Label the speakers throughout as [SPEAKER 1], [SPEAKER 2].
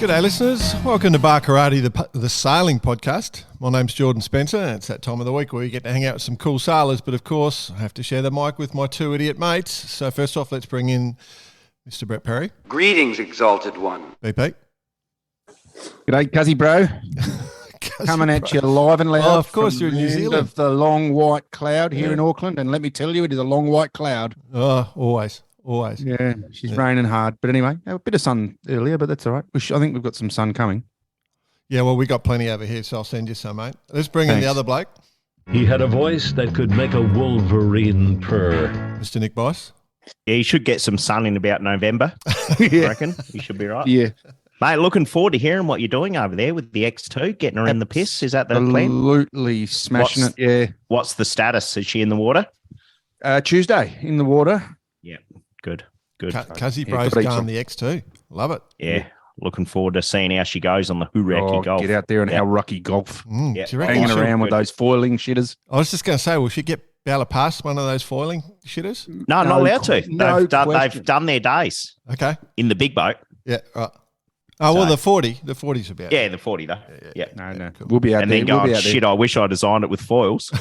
[SPEAKER 1] G'day listeners, welcome to Bar Karate, the sailing podcast. My name's Jordan Spencer and it's that time of the week where we get to hang out with some cool sailors, but of course I have to share the mic with my two idiot mates. So first off, let's bring in Mr. Brett Perry.
[SPEAKER 2] Greetings, Exalted One.
[SPEAKER 1] BP.
[SPEAKER 3] G'day, Cuzzy bro. Coming at you live and loud.
[SPEAKER 1] Oh, of course, you're in New Zealand.
[SPEAKER 3] Of the long white cloud here in Auckland, and let me tell you, it is a long white cloud.
[SPEAKER 1] Oh, always.
[SPEAKER 3] Yeah, she's raining hard. But anyway, a bit of sun earlier, but that's all right. I think we've got some sun coming.
[SPEAKER 1] Yeah, well, we got plenty over here, so I'll send you some, mate. Let's bring in the other bloke.
[SPEAKER 4] He had a voice that could make a wolverine purr.
[SPEAKER 1] Mr. Nick Boyce.
[SPEAKER 5] Yeah, you should get some sun in about November. I reckon you should be right.
[SPEAKER 3] Yeah.
[SPEAKER 5] Mate, looking forward to hearing what you're doing over there with the X2, getting her in the piss. Is that the plan?
[SPEAKER 3] Absolutely smashing it, yeah.
[SPEAKER 5] What's the status? Is she in the water?
[SPEAKER 3] Tuesday in the water.
[SPEAKER 5] Yeah, good.
[SPEAKER 1] Cuzzy bro's going the X2. Love it.
[SPEAKER 5] Yeah, looking forward to seeing how she goes on the Hooraki golf.
[SPEAKER 3] Get out there and Hauraki golf.
[SPEAKER 1] Yeah.
[SPEAKER 3] Hanging around with those foiling shitters.
[SPEAKER 1] I was just going to say, will she get able to pass one of those foiling shitters?
[SPEAKER 5] No, not allowed to. They've done their days.
[SPEAKER 1] Okay.
[SPEAKER 5] In the big boat.
[SPEAKER 1] Yeah, right. Oh, well, the 40's about.
[SPEAKER 5] Yeah, the 40 though. Yeah.
[SPEAKER 3] No. Cool. We'll be out
[SPEAKER 5] and
[SPEAKER 3] there.
[SPEAKER 5] And then going, shit, I wish I designed it with foils.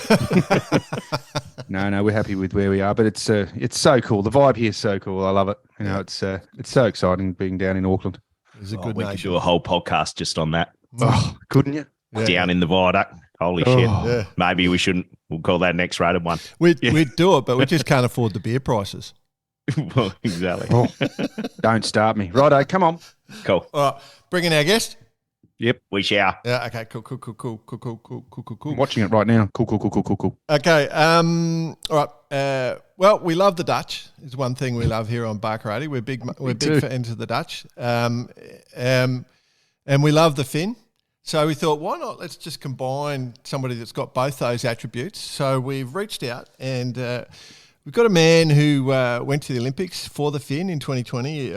[SPEAKER 3] No, we're happy with where we are, but it's so cool. The vibe here is so cool. I love it. You know, it's so exciting being down in Auckland.
[SPEAKER 1] It's a good
[SPEAKER 5] we
[SPEAKER 1] nation.
[SPEAKER 5] could do a whole podcast just on that.
[SPEAKER 3] Oh, couldn't you?
[SPEAKER 5] Down in the viaduct. Holy shit.
[SPEAKER 1] Yeah.
[SPEAKER 5] Maybe we shouldn't. We'll call that an X-rated one.
[SPEAKER 1] We'd do it, but we just can't afford the beer prices.
[SPEAKER 5] Well, exactly.
[SPEAKER 3] Oh, don't start me. Righto, come on.
[SPEAKER 5] Cool.
[SPEAKER 1] All right, bring in our guest.
[SPEAKER 5] Yep, we shall.
[SPEAKER 1] Yeah, okay, cool.
[SPEAKER 3] I'm watching it right now. Cool.
[SPEAKER 1] Okay, all right. Well, we love the Dutch. Is one thing we love here on Bar Karate. We're big fans of the Dutch. And we love the Finn. So we thought, why not? Let's just combine somebody that's got both those attributes. So we've reached out and we've got a man who went to the Olympics for the Finn in 2020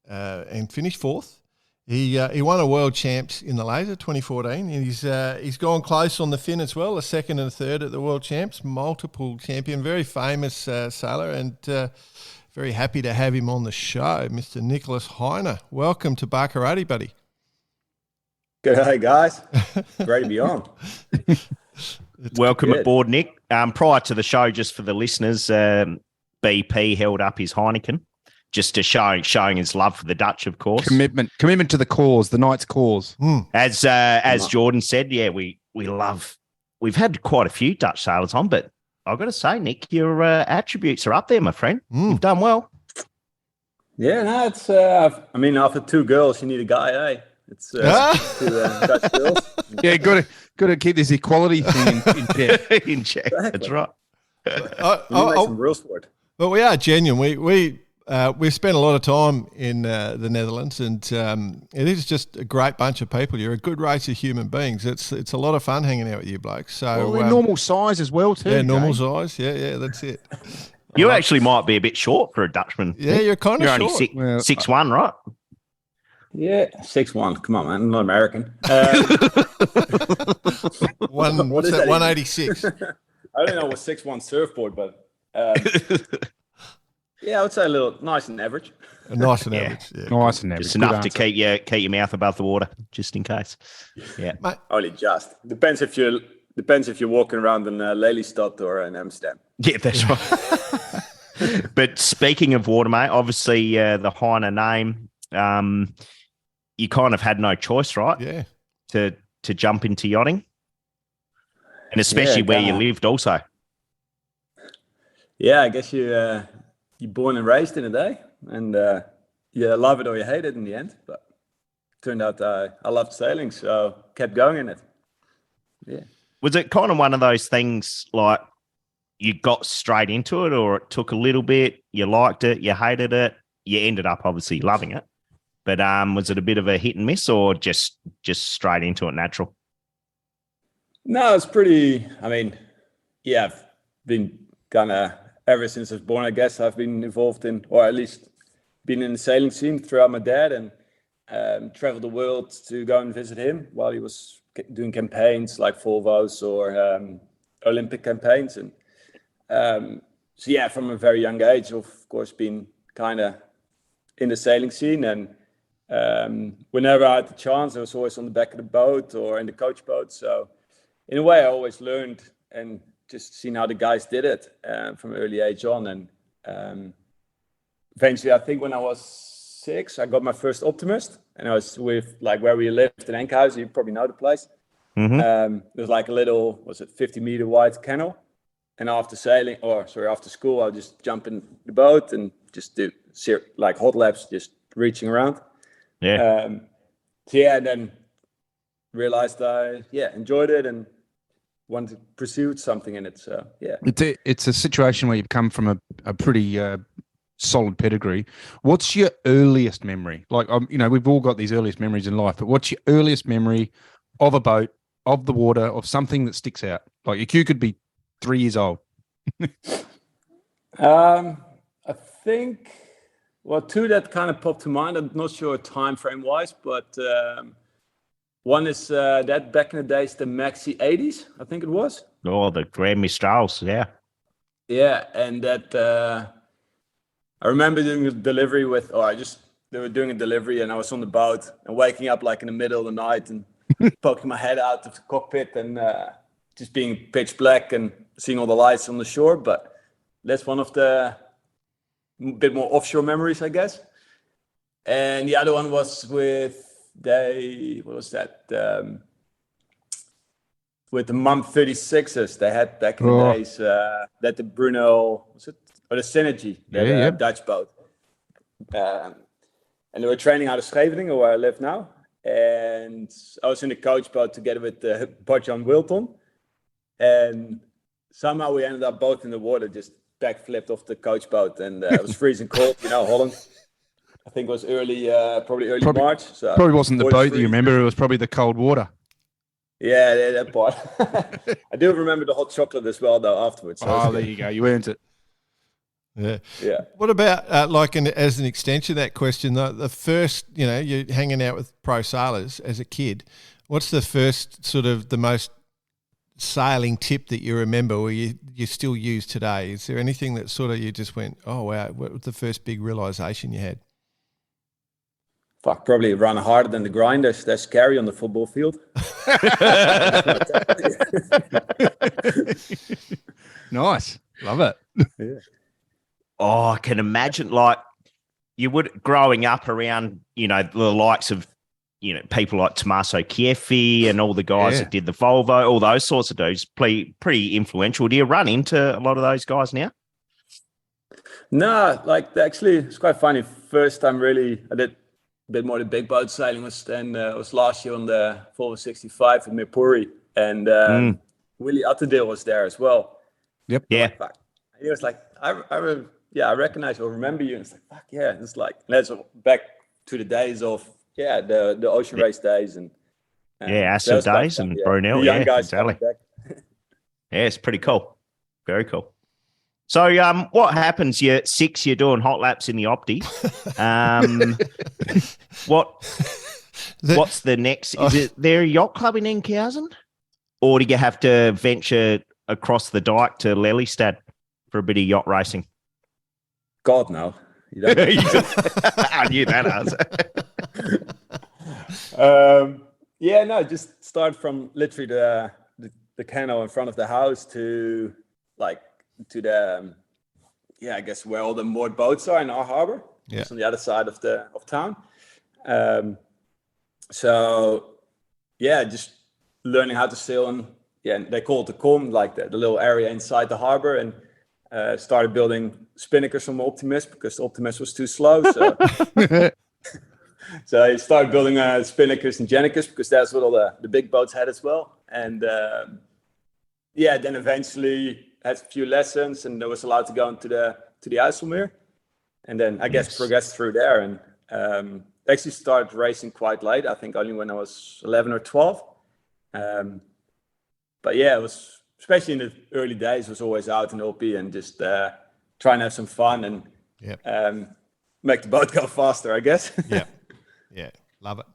[SPEAKER 1] and finished fourth. He won a world champs in the laser 2014. And he's gone close on the Finn as well, a second and a third at the world champs, multiple champion, very famous sailor, and very happy to have him on the show, Mr. Nicholas Heiner. Welcome to Bar Karate, buddy.
[SPEAKER 6] G'day, guys. Great to be on.
[SPEAKER 5] Welcome aboard, Nick. Prior to the show, just for the listeners, BP held up his Heineken, just to showing his love for the Dutch, of course.
[SPEAKER 3] Commitment to the cause, the Knights' cause.
[SPEAKER 5] As Jordan said, yeah, we love. We've had quite a few Dutch sailors on, but I've got to say, Nick, your attributes are up there, my friend. You've done well.
[SPEAKER 6] Yeah, no, it's. After two girls, you need a guy, eh? It's two Dutch girls.
[SPEAKER 3] Yeah, got to keep this equality thing in check.
[SPEAKER 5] In check.
[SPEAKER 6] Exactly.
[SPEAKER 5] That's right.
[SPEAKER 6] You make some rules for it.
[SPEAKER 1] Well, we are genuine. We've spent a lot of time in the Netherlands, and it is just a great bunch of people. You're a good race of human beings. It's a lot of fun hanging out with you blokes. So
[SPEAKER 3] we're normal size as well too.
[SPEAKER 1] Yeah, normal size. Yeah, that's it.
[SPEAKER 5] You actually might be a bit short for a Dutchman.
[SPEAKER 1] Yeah, you're kind of
[SPEAKER 5] short. You're only 6'1", right?
[SPEAKER 6] Yeah, 6'1". Come on, man. I'm not American.
[SPEAKER 1] What's that? 186.
[SPEAKER 6] I don't know what 6'1" surfboard, but yeah, I would say a little nice and average.
[SPEAKER 1] Nice and average. Yeah.
[SPEAKER 3] Nice and average.
[SPEAKER 5] Just enough to keep your mouth above the water, just in case. Yeah,
[SPEAKER 1] mate.
[SPEAKER 6] Only just depends if you're walking around in Lelystad or in Amsterdam.
[SPEAKER 5] Yeah, that's right. But speaking of water, mate, obviously the Heiner name, you kind of had no choice, right?
[SPEAKER 1] Yeah.
[SPEAKER 5] To jump into yachting, and especially where you lived, also.
[SPEAKER 6] Yeah, I guess you're born and raised in it, eh? And you love it or you hate it in the end. But it turned out I loved sailing, so kept going in it. Yeah.
[SPEAKER 5] Was it kind of one of those things like you got straight into it, or it took a little bit, you liked it, you hated it, you ended up obviously loving it? But was it a bit of a hit and miss, or just straight into it natural?
[SPEAKER 6] No, it's pretty. I've been kind of ever since I was born. I guess I've been involved in, or at least been in the sailing scene throughout my dad, and traveled the world to go and visit him while he was doing campaigns like Volvo's or Olympic campaigns. And so from a very young age, of course, been kind of in the sailing scene, and whenever I had the chance, I was always on the back of the boat or in the coach boat. So in a way, I always learned and just seen how the guys did it from early age on. And eventually, I think when I was 6, I got my first Optimist, and I was with like where we lived in Enkhuizen. You probably know the place. There was like a little, 50-meter wide canal. And after school, I'll just jump in the boat and just do like hot laps, just reaching around.
[SPEAKER 5] Yeah.
[SPEAKER 6] And then realized I enjoyed it and wanted to pursue something in it. So yeah,
[SPEAKER 3] it's a situation where you've come from a pretty solid pedigree. What's your earliest memory? Like, we've all got these earliest memories in life, but what's your earliest memory of a boat, of the water, of something that sticks out? Like, you could be 3 years old.
[SPEAKER 6] I think, two that kind of popped to mind. I'm not sure time frame wise, but one is that back in the days, the Maxi 80s, I think it was.
[SPEAKER 5] Oh, the Grand Mistrals, yeah.
[SPEAKER 6] Yeah, and that I remember doing a delivery they were doing a delivery and I was on the boat and waking up like in the middle of the night and poking my head out of the cockpit and just being pitch black and seeing all the lights on the shore. But that's one of the bit more offshore memories, I guess. And the other one was with with the Mum 36s they had back in the days, that the Bruno, or the Synergy, that Dutch boat. And they were training out of Scheveningen, where I live now. And I was in the coach boat together with Bart-Jan Wilton. And somehow we ended up both in the water, just backflipped off the coach boat. And it was freezing cold, Holland. I think it was probably early March. So
[SPEAKER 3] probably wasn't the boat that you remember. It was probably the cold water.
[SPEAKER 6] Yeah, that part. I do remember the hot chocolate as well, though, afterwards. So
[SPEAKER 3] there you go. You earned it.
[SPEAKER 1] Yeah.
[SPEAKER 6] Yeah.
[SPEAKER 1] What about as an extension of that question, the first, you're hanging out with pro sailors as a kid. What's the first sort of the most sailing tip that you remember or you still use today? Is there anything that sort of you just went, oh, wow, what was the first big realization you had?
[SPEAKER 6] Probably run harder than the grinders. That's scary on the football field.
[SPEAKER 3] Nice. Love it.
[SPEAKER 6] Yeah.
[SPEAKER 5] Oh, I can imagine, like, you would, growing up around, the likes of, people like Tommaso Chieffi and all the guys that did the Volvo, all those sorts of dudes, pretty influential. Do you run into a lot of those guys now?
[SPEAKER 6] No, actually, it's quite funny. First time really, I did a bit more the big boat sailing was last year on the Volvo 65 in Mirpuri, and Willie Attendale was there as well.
[SPEAKER 3] Yep.
[SPEAKER 5] Yeah.
[SPEAKER 6] He was like, I recognize or remember you. And it's like, fuck yeah. It's like, that's back to the days of, the ocean race days. And
[SPEAKER 5] Acid days and Brunel.
[SPEAKER 6] The young guys
[SPEAKER 5] exactly.
[SPEAKER 6] back.
[SPEAKER 5] Yeah, it's pretty cool. Very cool. So what happens? You're 6, you're doing hot laps in the Opti. What's the next? Is there a yacht club in Enkhuizen? Or do you have to venture across the dike to Lelystad for a bit of yacht racing?
[SPEAKER 6] God, no. You don't.
[SPEAKER 5] I knew that answer.
[SPEAKER 6] Just start from literally the canal in front of the house to the I guess where all the moored boats are in our harbor. Yeah. It's on the other side of town. Just learning how to sail and they call it the com, like the little area inside the harbor, and started building spinnakers from Optimist because the Optimist was too slow. So so I started building spinnakers and Genicus because that's what all the big boats had as well. And then eventually had a few lessons and I was allowed to go into the IJsselmeer. And then I guess progressed through there and actually started racing quite late. I think only when I was 11 or 12. But yeah, it was, especially in the early days, was always out in OP and just try and have some fun and make the boat go faster, I guess.
[SPEAKER 1] Yeah, love it.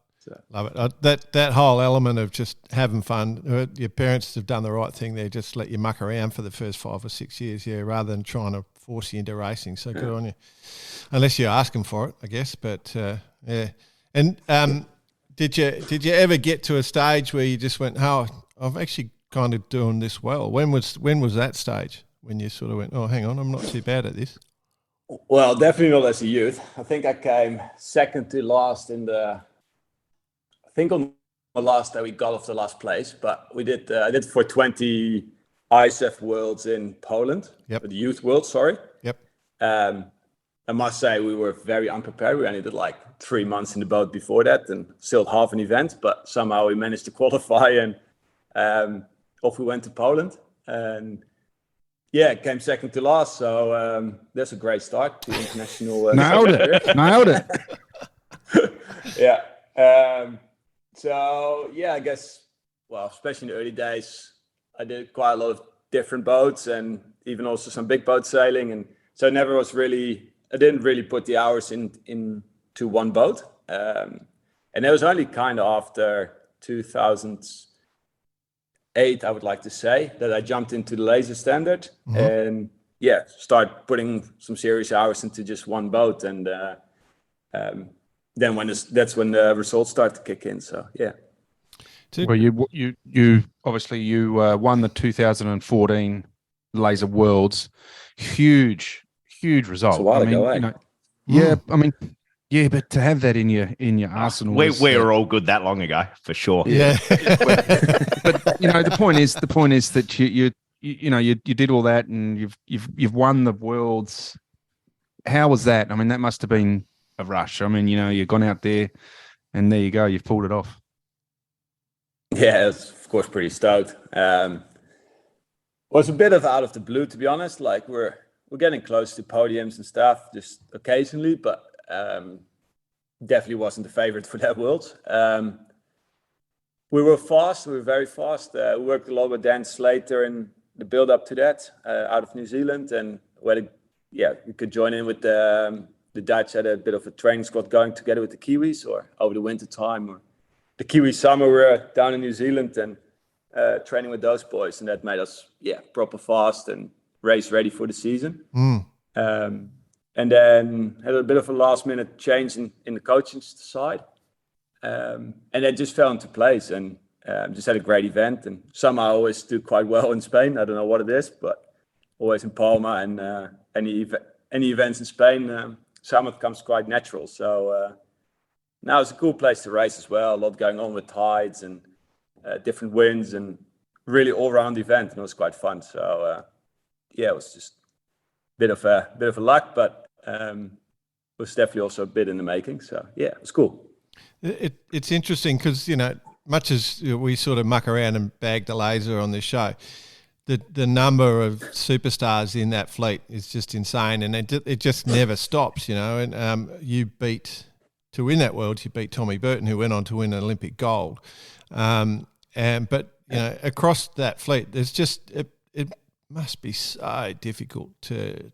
[SPEAKER 1] Love it. That whole element of just having fun. Your parents have done the right thing. They just let you muck around for the first 5 or 6 years, rather than trying to force you into racing. So good on you. Unless you ask them for it, I guess. But And did you ever get to a stage where you just went, "Oh, I'm actually kind of doing this well"? When was that stage when you sort of went, "Oh, hang on, I'm not too bad at this"?
[SPEAKER 6] Well, definitely not as a youth. I think I came second to last on the last day we got off the last place, but we did. I did for 20 ISF Worlds in Poland.
[SPEAKER 1] Yep.
[SPEAKER 6] The Youth World, sorry.
[SPEAKER 1] Yep.
[SPEAKER 6] I must say we were very unprepared. We only did like 3 months in the boat before that and still half an event, but somehow we managed to qualify and off we went to Poland. And yeah, came second to last. So that's a great start to international.
[SPEAKER 3] Nailed it.
[SPEAKER 6] Yeah. So yeah, I guess, well, especially in the early days, I did quite a lot of different boats and even also some big boat sailing. And so I didn't really put the hours into one boat. And it was only kind of after 2008, I would like to say, that I jumped into the laser standard and start putting some serious hours into just one boat. And then that's when the results start to kick in. So, yeah.
[SPEAKER 3] Well, you obviously won the 2014 Laser Worlds. Huge result.
[SPEAKER 6] It's a while ago, eh?
[SPEAKER 3] Yeah, I mean, yeah, but to have that in your arsenal,
[SPEAKER 5] we were all good that long ago, for sure.
[SPEAKER 1] Yeah.
[SPEAKER 3] but the point is that you did all that and you've won the Worlds. How was that? I mean, that must have been a rush. I mean, you've gone out there and there you go, you've pulled it off.
[SPEAKER 6] Yeah, it's of course pretty stoked. Was a bit of out of the blue, to be honest. Like we're getting close to podiums and stuff just occasionally, but definitely wasn't the favorite for that World. We were fast. We were very fast. We worked a lot with Dan Slater in the build up to that out of New Zealand, and we could join in with the Dutch. Had a bit of a training squad going together with the Kiwis, or over the winter time, or the Kiwi summer. We were down in New Zealand and training with those boys, and that made us proper fast and race ready for the season. And then had a bit of a last minute change in the coaching side, and it just fell into place, and just had a great event, and somehow I always do quite well in Spain. I don't know what it is, but always in Palma and any events in Spain, summer comes quite natural. So now it's a cool place to race as well. A lot going on with tides and different winds, and really all-round event, and it was quite fun. So it was just a bit of a luck, but it was definitely also a bit in the making. So it was cool.
[SPEAKER 1] It's interesting because much as we sort of muck around and bag the laser on this show, the number of superstars in that fleet is just insane, and it just never stops. And to win that World, you beat Tommy Burton, who went on to win an Olympic gold. But across that fleet, there's just it must be so difficult to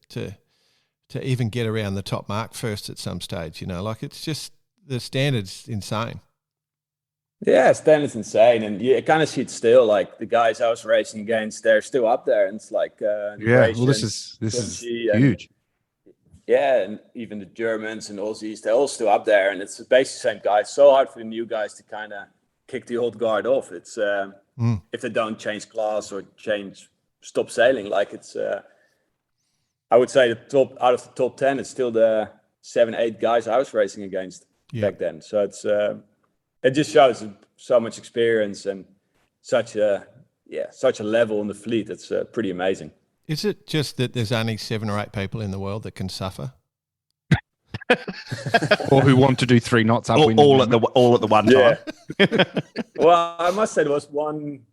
[SPEAKER 1] even get around the top mark first at some stage. Like it's just the standard's insane.
[SPEAKER 6] Yeah, standard's insane, and you kind of see it still. Like the guys I was racing against, they're still up there, and it's like
[SPEAKER 3] well, this is huge.
[SPEAKER 6] Yeah, and even the Germans and Aussies, they're all still up there, and it's basically the same guys. It's so hard for the new guys to kind of kick the old guard off. It's if they don't change class or stop sailing, like it's. I would say out of the top 10, it's still the 7-8 guys I was racing against back then. So it's it just shows so much experience and such a level in the fleet. It's pretty amazing.
[SPEAKER 1] Is it just that there's only 7 or 8 people in the world that can suffer?
[SPEAKER 3] Or who want to do 3 knots up?
[SPEAKER 5] All at the one time.
[SPEAKER 6] Well, I must say there was one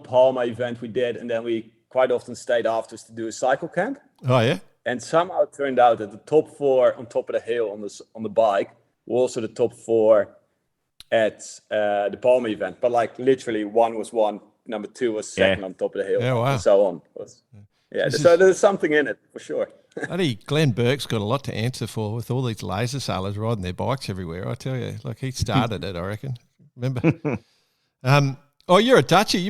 [SPEAKER 6] Palma event we did, and then we quite often stayed afterwards to do a cycle camp.
[SPEAKER 1] Oh yeah.
[SPEAKER 6] And somehow it turned out that the top 4 on top of the hill on the bike were also the top 4 at the Palma event. But like literally one was 1, number 2 was 2nd on top of the hill, and so on. So there's something in it for sure.
[SPEAKER 1] Bloody Glenn Burke's got a lot to answer for with all these laser sailors riding their bikes everywhere. I tell you, like he started it, I reckon. Remember? You're a Dutchie.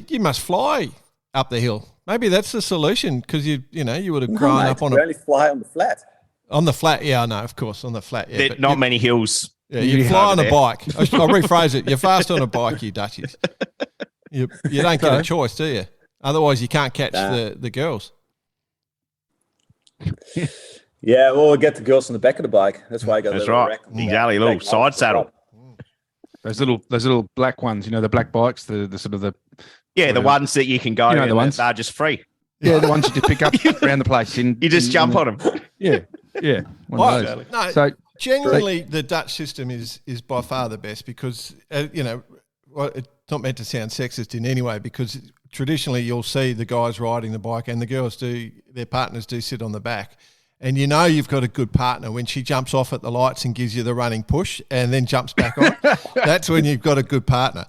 [SPEAKER 1] You must fly up the hill. Maybe that's the solution because you would have grown up on
[SPEAKER 6] only fly on the flat.
[SPEAKER 1] On the flat, yeah, I know, of course, on the flat. Yeah,
[SPEAKER 5] Not many hills
[SPEAKER 1] Yeah, you fly on a bike. I'll rephrase it. You're fast on a bike, you Dutchies. You don't get a choice, do you? Otherwise, you can't catch the girls.
[SPEAKER 6] Yeah, well, we get the girls on the back of the bike. That's why I got a little rack.
[SPEAKER 5] Exactly, a little side saddle.
[SPEAKER 3] Those little black ones, the black bikes, the sort of the
[SPEAKER 5] the ones that you can go.
[SPEAKER 3] The ones
[SPEAKER 5] they're just free.
[SPEAKER 3] Yeah, the ones you just pick up around the place.
[SPEAKER 5] You just jump on them.
[SPEAKER 3] Yeah. One of those.
[SPEAKER 1] No, so genuinely, the Dutch system is by far the best because it's not meant to sound sexist in any way because traditionally you'll see the guys riding the bike and the girls their partners do sit on the back. And you've got a good partner when she jumps off at the lights and gives you the running push and then jumps back on. That's when you've got a good partner.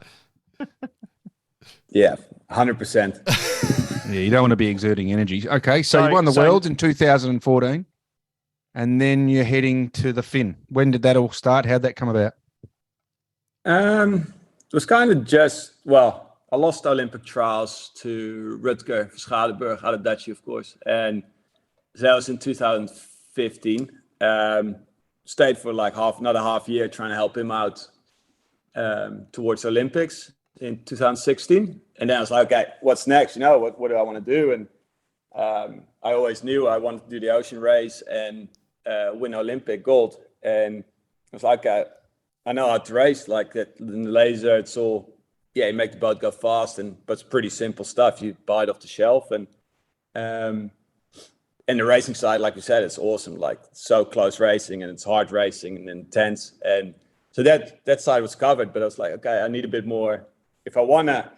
[SPEAKER 6] Yeah, 100%.
[SPEAKER 3] Yeah, you don't want to be exerting energy. Okay, so you won the Worlds in 2014 and then you're heading to the Finn. When did that all start? How'd that come about?
[SPEAKER 6] It was kind of I lost the Olympic trials to Rutger Schadeberg out of Dutchy, of course. And that was in 2015. Stayed for like another half year trying to help him out towards Olympics in 2016. And then I was like, okay, what's next? What do I want to do? And I always knew I wanted to do the ocean race and win Olympic gold. And I was like, I know how to race like that. In the laser, it's all, you make the boat go fast, but it's pretty simple stuff. You buy it off the shelf. And the racing side, like you said, it's awesome. Like so close racing and it's hard racing and intense. And so that side was covered, but I was like, okay, I need a bit more. If I want to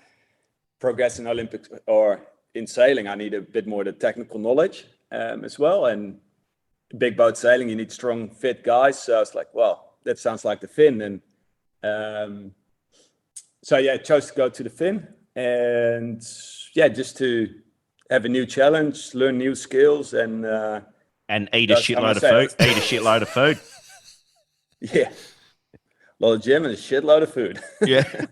[SPEAKER 6] progress in Olympics or in sailing, I need a bit more of the technical knowledge as well. And big boat sailing, you need strong, fit guys. So I was like, well, that sounds like the Finn. And I chose to go to the Finn and just to have a new challenge, learn new skills, and
[SPEAKER 5] eat a shitload of food. Eat a shitload of food.
[SPEAKER 6] Yeah, a lot of gym and a shitload of food.
[SPEAKER 5] Yeah.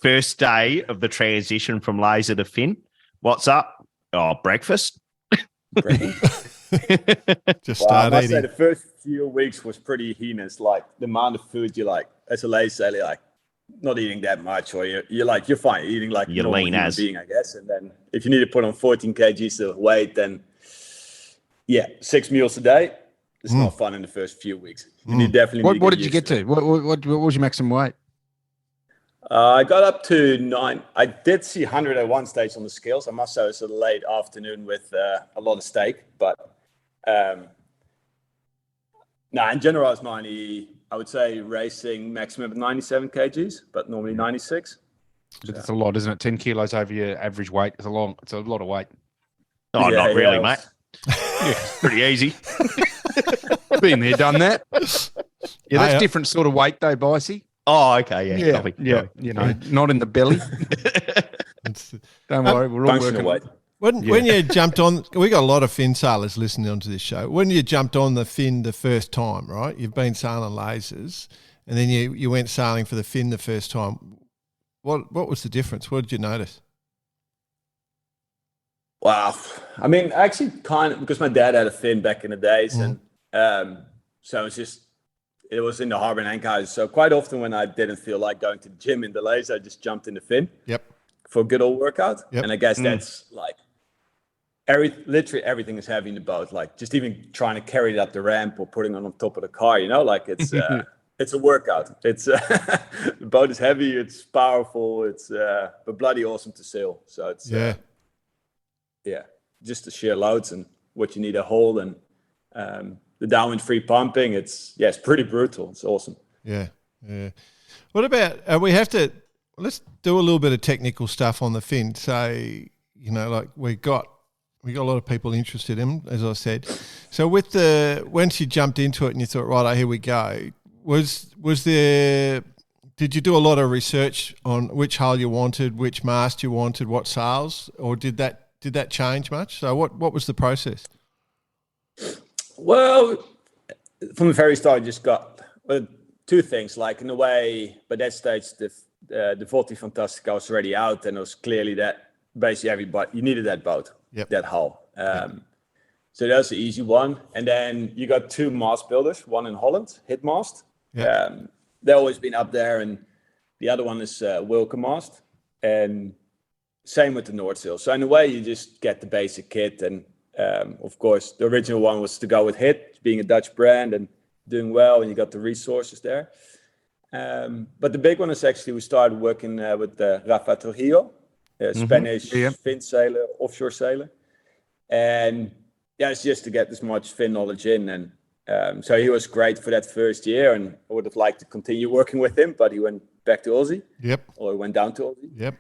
[SPEAKER 5] First day of the transition from laser to Finn. What's up? Oh, breakfast.
[SPEAKER 1] Just start eating.
[SPEAKER 6] Say the first few weeks was pretty heinous. Like the amount of food you as a laser sailor, not eating that much, or you're fine eating like
[SPEAKER 5] you're
[SPEAKER 6] a
[SPEAKER 5] lean
[SPEAKER 6] human being, I guess. And then if you need to put on 14 kgs of weight, then 6 meals a day. It's not fun in the first few weeks. You definitely.
[SPEAKER 3] What did you get to? What was your maximum weight?
[SPEAKER 6] I got up to 9. I did see 100 at one stage on the scales. I must say it was a late afternoon with a lot of steak, but in general, I was 90. I would say racing maximum of 97 kgs, but normally 96.
[SPEAKER 3] That's a lot, isn't it? 10 kilos over your average weight. It's a lot of weight.
[SPEAKER 5] Oh, not really, mate. Yeah, pretty easy.
[SPEAKER 3] Been there, done that. Yeah, that's different sort of weight though, Bicey.
[SPEAKER 5] Oh, okay, yeah. Copy.
[SPEAKER 3] Not in the belly. Don't worry, we're all working.
[SPEAKER 6] Weight.
[SPEAKER 1] When you jumped on, we got a lot of Finn sailors listening onto this show. When you jumped on the Finn the first time, right? You've been sailing lasers, and then you went sailing for the Finn the first time. What was the difference? What did you notice?
[SPEAKER 6] Wow, I mean, actually, kind of because my dad had a Finn back in the days, and so it was in the harbour in Enkhuizen. So quite often when I didn't feel like going to the gym in the laser, I just jumped in the Finn.
[SPEAKER 1] Yep.
[SPEAKER 6] For a good old workout, and I guess that's like. Literally everything is heavy in the boat. Like just even trying to carry it up the ramp or putting it on top of the car, it's it's a workout. It's the boat is heavy, it's powerful, it's but bloody awesome to sail. So it's just the sheer loads and what you need to hold and the downwind free pumping. It's pretty brutal. It's awesome.
[SPEAKER 1] Yeah. What about let's do a little bit of technical stuff on the Finn. So like we got a lot of people interested in, as I said. So once you jumped into it and you thought, right, here we go, did you do a lot of research on which hull you wanted, which mast you wanted, what sails, or did that change much? So what was the process?
[SPEAKER 6] Well, from the very start, I just got two things. Like in a way, by that stage, the Volti Fantastica was already out, and it was clearly that basically everybody, you needed that boat.
[SPEAKER 1] Yep.
[SPEAKER 6] That hull. So that's the easy one. And then you got two mast builders, one in Holland, Hitmast,
[SPEAKER 1] Yeah.
[SPEAKER 6] They've always been up there, and the other one is Wilkemast, and same with the North Seal. So in a way, you just get the basic kit, and of course, the original one was to go with HIT, being a Dutch brand and doing well, and you got the resources there. But the big one is actually we started working with Rafa Trujillo, a Spanish fin sailor, offshore sailor, and it's just to get as much fin knowledge in. And so he was great for that first year, and I would have liked to continue working with him, but he went back to Aussie.
[SPEAKER 1] Yep.
[SPEAKER 6] Or he went down to Aussie.
[SPEAKER 1] Yep.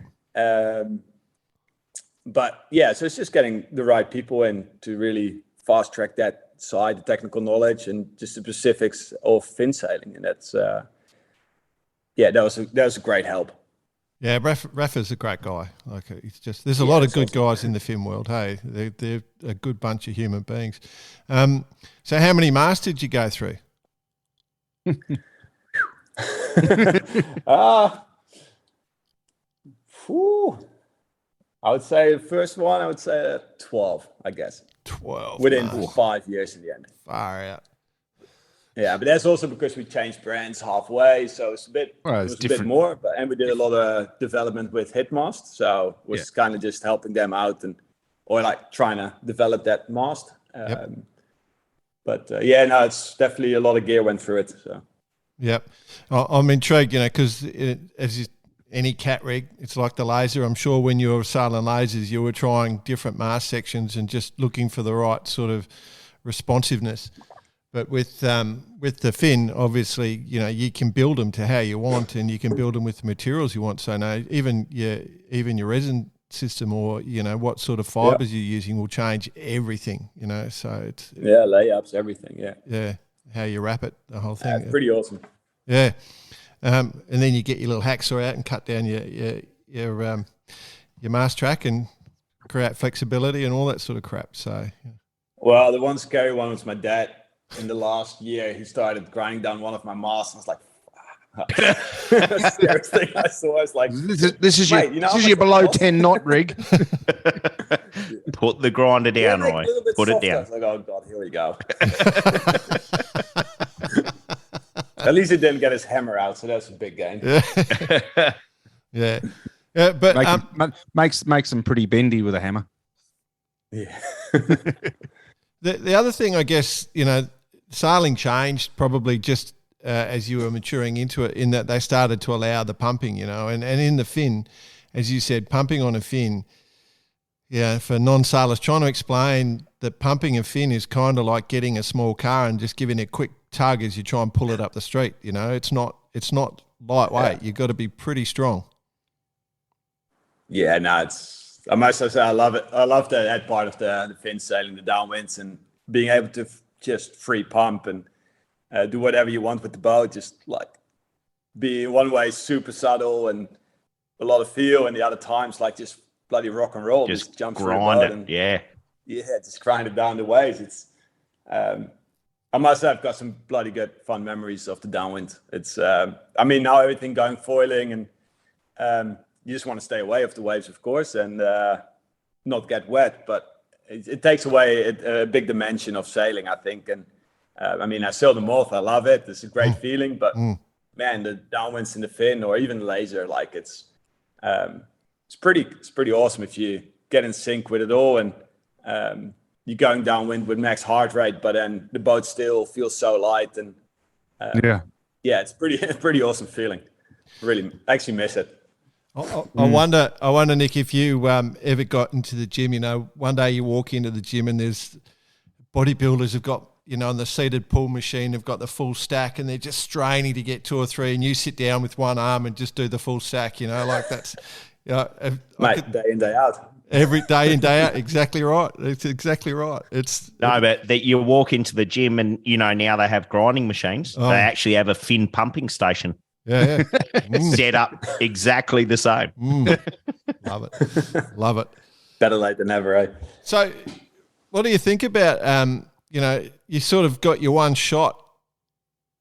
[SPEAKER 6] But yeah, so it's just getting the right people in to really fast track that side, the technical knowledge, and just the specifics of fin sailing. And that's, that was a great help.
[SPEAKER 1] Yeah, Rafa's a great guy. Like, it's just there's a lot of good guys in the fin world. Hey, they're a good bunch of human beings. So how many masts did you go through? I would say the first one, I would say 12, I guess. 12.
[SPEAKER 6] Within 5 years in the end.
[SPEAKER 1] Far out.
[SPEAKER 6] Yeah, but that's also because we changed brands halfway, so it's a bit, it was a bit more. But we did a lot of development with Hitmast, so it was kind of just helping them out or like trying to develop that mast. But it's definitely a lot of gear went through it. So.
[SPEAKER 1] Yep, I'm intrigued, because any cat rig, it's like the laser. I'm sure when you were sailing lasers, you were trying different mast sections and just looking for the right sort of responsiveness. But with the fin, obviously, you can build them to how you want, and you can build them with the materials you want. So even your resin system, or what sort of fibers you're using will change everything. So it's
[SPEAKER 6] layups, everything.
[SPEAKER 1] Yeah, how you wrap it, the whole thing.
[SPEAKER 6] It's pretty awesome.
[SPEAKER 1] Yeah. And then you get your little hacksaw out and cut down your mast track and create flexibility and all that sort of crap. So,
[SPEAKER 6] well, the one scary one was my dad. In the last year, he started grinding down one of my masts. I was like, the scariest thing I saw. I was like,
[SPEAKER 3] this is your below 10 knot rig.
[SPEAKER 5] Put the grinder down, Roy. Put it down.
[SPEAKER 6] I was like, oh God, here we go. At least he didn't get his hammer out, so that's a big gain.
[SPEAKER 1] Yeah. But
[SPEAKER 3] makes them pretty bendy with a hammer.
[SPEAKER 6] Yeah.
[SPEAKER 1] The other thing, I guess, sailing changed probably just as you were maturing into it, in that they started to allow the pumping, and in the fin, as you said, pumping on a fin. Yeah, for non-sailors, trying to explain that pumping a fin is kind of like getting a small car and just giving it a quick tug as you try and pull it up the street. It's not lightweight. You've got to be pretty strong.
[SPEAKER 6] Yeah, no, I must say I love it. I love that part of the fin sailing, the downwinds, and being able to just free pump and do whatever you want with the boat. Just like be one way super subtle and a lot of feel, and the other times like just bloody rock and roll. Just jump
[SPEAKER 5] grind
[SPEAKER 6] through the boat
[SPEAKER 5] it.
[SPEAKER 6] Just grind it down the waves. It's I must say I've got some bloody good fun memories of the downwind. It's now everything going foiling, and you just want to stay away of the waves, of course, and not get wet. But it takes away a big dimension of sailing, I think. And I sail the Moth. I love it. It's a great feeling. But man, the downwinds in the fin, or even laser, like it's pretty awesome if you get in sync with it all, and you're going downwind with max heart rate, but then the boat still feels so light. And it's pretty awesome feeling. Really, actually miss it.
[SPEAKER 1] I wonder, Nick, if you ever got into the gym. One day you walk into the gym and there's bodybuilders have got, on the seated pull machine, have got the full stack, and they're just straining to get 2 or 3, and you sit down with one arm and just do the full stack. Like that's,
[SPEAKER 6] mate, day in day out.
[SPEAKER 1] Every day in day out. Exactly right. It's exactly right.
[SPEAKER 5] But that you walk into the gym and now they have grinding machines. They actually have a fin pumping station.
[SPEAKER 1] Yeah.
[SPEAKER 5] Set up exactly the same.
[SPEAKER 1] Love it.
[SPEAKER 6] Better late than never, eh?
[SPEAKER 1] So, what do you think about? You sort of got your one shot,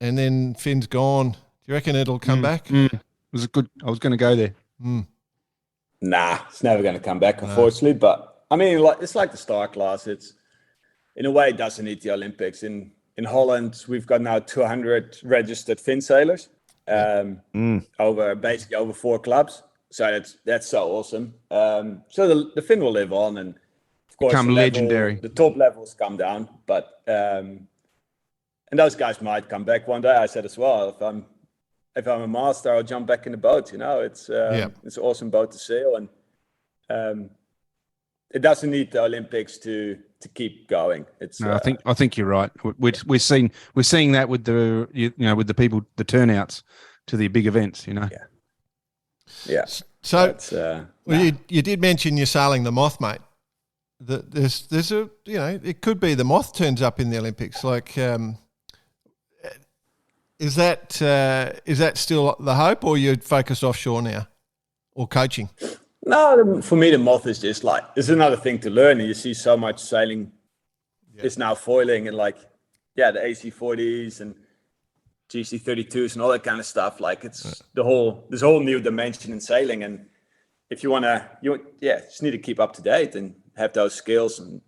[SPEAKER 1] and then Finn's gone. Do you reckon it'll come back?
[SPEAKER 3] It was good. I was going to go there.
[SPEAKER 6] Nah, it's never going to come back, unfortunately. But it's like the star class. It's in a way it doesn't need the Olympics. In in Holland, we've got now 200 registered fin sailors over 4 clubs. So that's so awesome. So the fin will live on, and of course,
[SPEAKER 3] Become legendary.
[SPEAKER 6] The top levels come down, but and those guys might come back one day. I said as well, if I'm a master, I'll jump back in the boat. It's an awesome boat to sail, and it doesn't need the Olympics to keep going.
[SPEAKER 3] I think you're right. We're seeing that with with the people, the turnouts to the big events.
[SPEAKER 6] Yeah.
[SPEAKER 1] So, you did mention you're sailing the Moth, mate. There's a it could be the Moth turns up in the Olympics. Like, is that still the hope, or you're focused offshore now, or coaching?
[SPEAKER 6] No, for me the Moth is just like it's another thing to learn, and you see so much sailing is now foiling and the AC40s and GC32s and all that kind of stuff. Like it's this whole new dimension in sailing, and if you just need to keep up to date and have those skills. And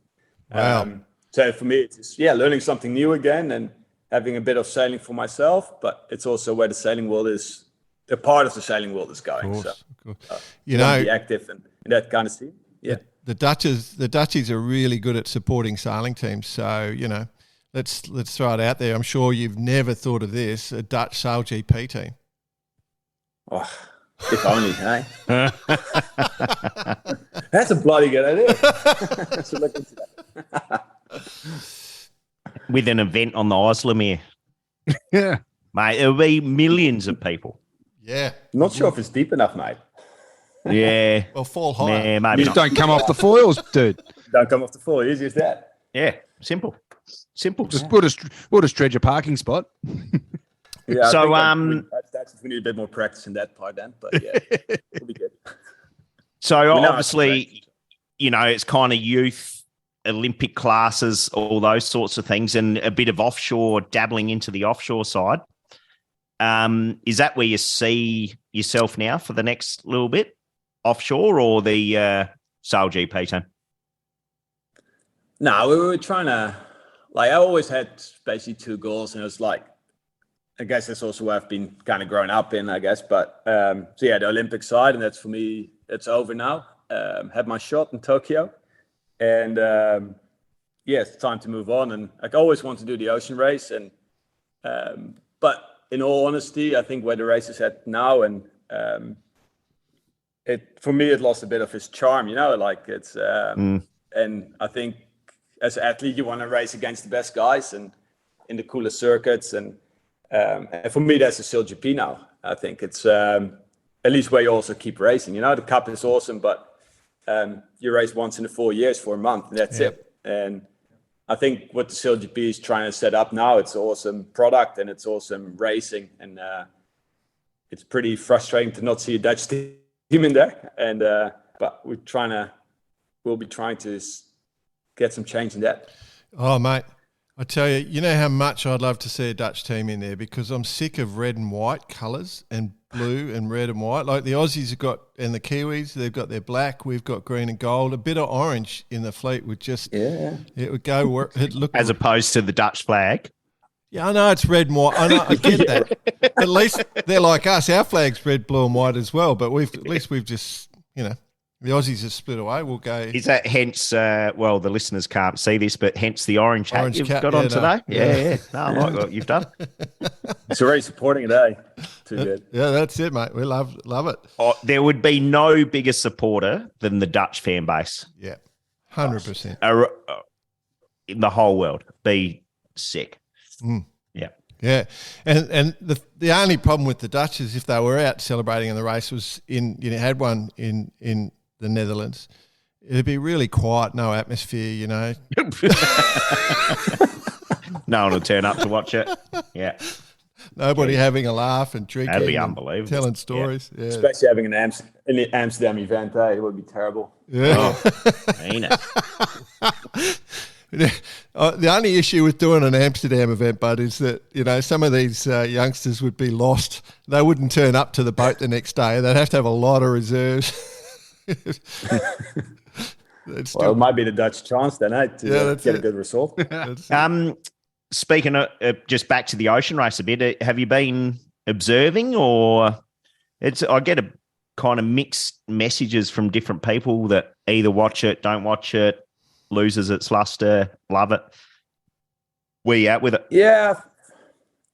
[SPEAKER 6] so for me, it's just, learning something new again and having a bit of sailing for myself. But it's also where the sailing world is. A part of the sailing world is going.
[SPEAKER 1] Of course,
[SPEAKER 6] so be active in that kind of scene. Yeah,
[SPEAKER 1] the Dutchies are really good at supporting sailing teams. So let's throw it out there. I'm sure you've never thought of this, a Dutch sail GP team.
[SPEAKER 6] Oh, if only, hey? That's a bloody good idea. So look into that.
[SPEAKER 5] With an event on the Islamere.
[SPEAKER 3] Yeah.
[SPEAKER 5] Mate, it'll be millions of people.
[SPEAKER 1] Yeah.
[SPEAKER 6] Not sure if it's deep enough, mate.
[SPEAKER 5] Yeah.
[SPEAKER 1] Well, fall high.
[SPEAKER 5] Yeah, maybe
[SPEAKER 3] Just don't come off the foils, dude.
[SPEAKER 6] Don't come off the foil. Easy as that.
[SPEAKER 5] Yeah, simple.
[SPEAKER 3] Just we'll just dredge a parking spot.
[SPEAKER 6] Yeah.
[SPEAKER 5] So
[SPEAKER 6] we need a bit more practice in that part then, but yeah, it'll be good.
[SPEAKER 5] So obviously, it's kind of youth Olympic classes, all those sorts of things, and a bit of offshore, dabbling into the offshore side. Is that where you see yourself now for the next little bit, offshore or the sail GP team?
[SPEAKER 6] No, we were trying to, I always had basically 2 goals, and it was I guess that's also where I've been kind of growing up in, I guess. But the Olympic side, and that's for me, it's over now. Had my shot in Tokyo, and it's time to move on. And I always want to do the ocean race, and but in all honesty, I think where the race is at now, and for me, it lost a bit of its charm. It's and I think as an athlete, you want to race against the best guys and in the coolest circuits, and for me, that's a sail GP now. I think it's at least where you also keep racing. The Cup is awesome, but you race once in the 4 years for a month, and that's it. And I think what the sail GP is trying to set up now, it's an awesome product and it's awesome racing, and it's pretty frustrating to not see a Dutch team in there. And but we'll be trying to get some change in that.
[SPEAKER 1] Oh, mate. I tell you, you know how much I'd love to see a Dutch team in there, because I'm sick of red and white colours and blue and red and white. Like the Aussies have got, and the Kiwis, they've got their black, we've got green and gold. A bit of orange in the fleet would just, it would go, it'd look.
[SPEAKER 5] As opposed to the Dutch flag.
[SPEAKER 1] Yeah, I know it's red and white. I know, I get that. At least they're like us. Our flag's red, blue and white as well, but at least we've just, the Aussies have split away. We'll go.
[SPEAKER 5] Is that hence, the listeners can't see this, but hence the orange hat you've got on today?
[SPEAKER 1] No.
[SPEAKER 5] Yeah. No, I like what you've done.
[SPEAKER 6] It's already supporting it, eh? Too good.
[SPEAKER 1] Yeah, that's it, mate. We love it.
[SPEAKER 5] Oh, there would be no bigger supporter than the Dutch fan base.
[SPEAKER 1] Yeah, 100%.
[SPEAKER 5] In the whole world. Be sick.
[SPEAKER 1] Mm.
[SPEAKER 5] Yeah.
[SPEAKER 1] Yeah, and the only problem with the Dutch is if they were out celebrating in the race was had one in the Netherlands, it'd be really quiet, no atmosphere,
[SPEAKER 6] No one will turn up to watch it. Yeah.
[SPEAKER 1] Nobody having a laugh and drinking.
[SPEAKER 5] That'd be unbelievable.
[SPEAKER 1] Telling stories. Yeah.
[SPEAKER 6] Especially having an Amsterdam event, it would be terrible.
[SPEAKER 1] Yeah.
[SPEAKER 5] Mean it.
[SPEAKER 1] The only issue with doing an Amsterdam event, Bud, is that, some of these youngsters would be lost. They wouldn't turn up to the boat the next day. They'd have to have a lot of reserves.
[SPEAKER 6] It might be the Dutch chance then, to get a good result.
[SPEAKER 5] speaking of just back to the ocean race a bit, have you been observing, or I get a kind of mixed messages from different people that either watch it, don't watch it, loses its luster, love it. Where you at with it?
[SPEAKER 6] Yeah,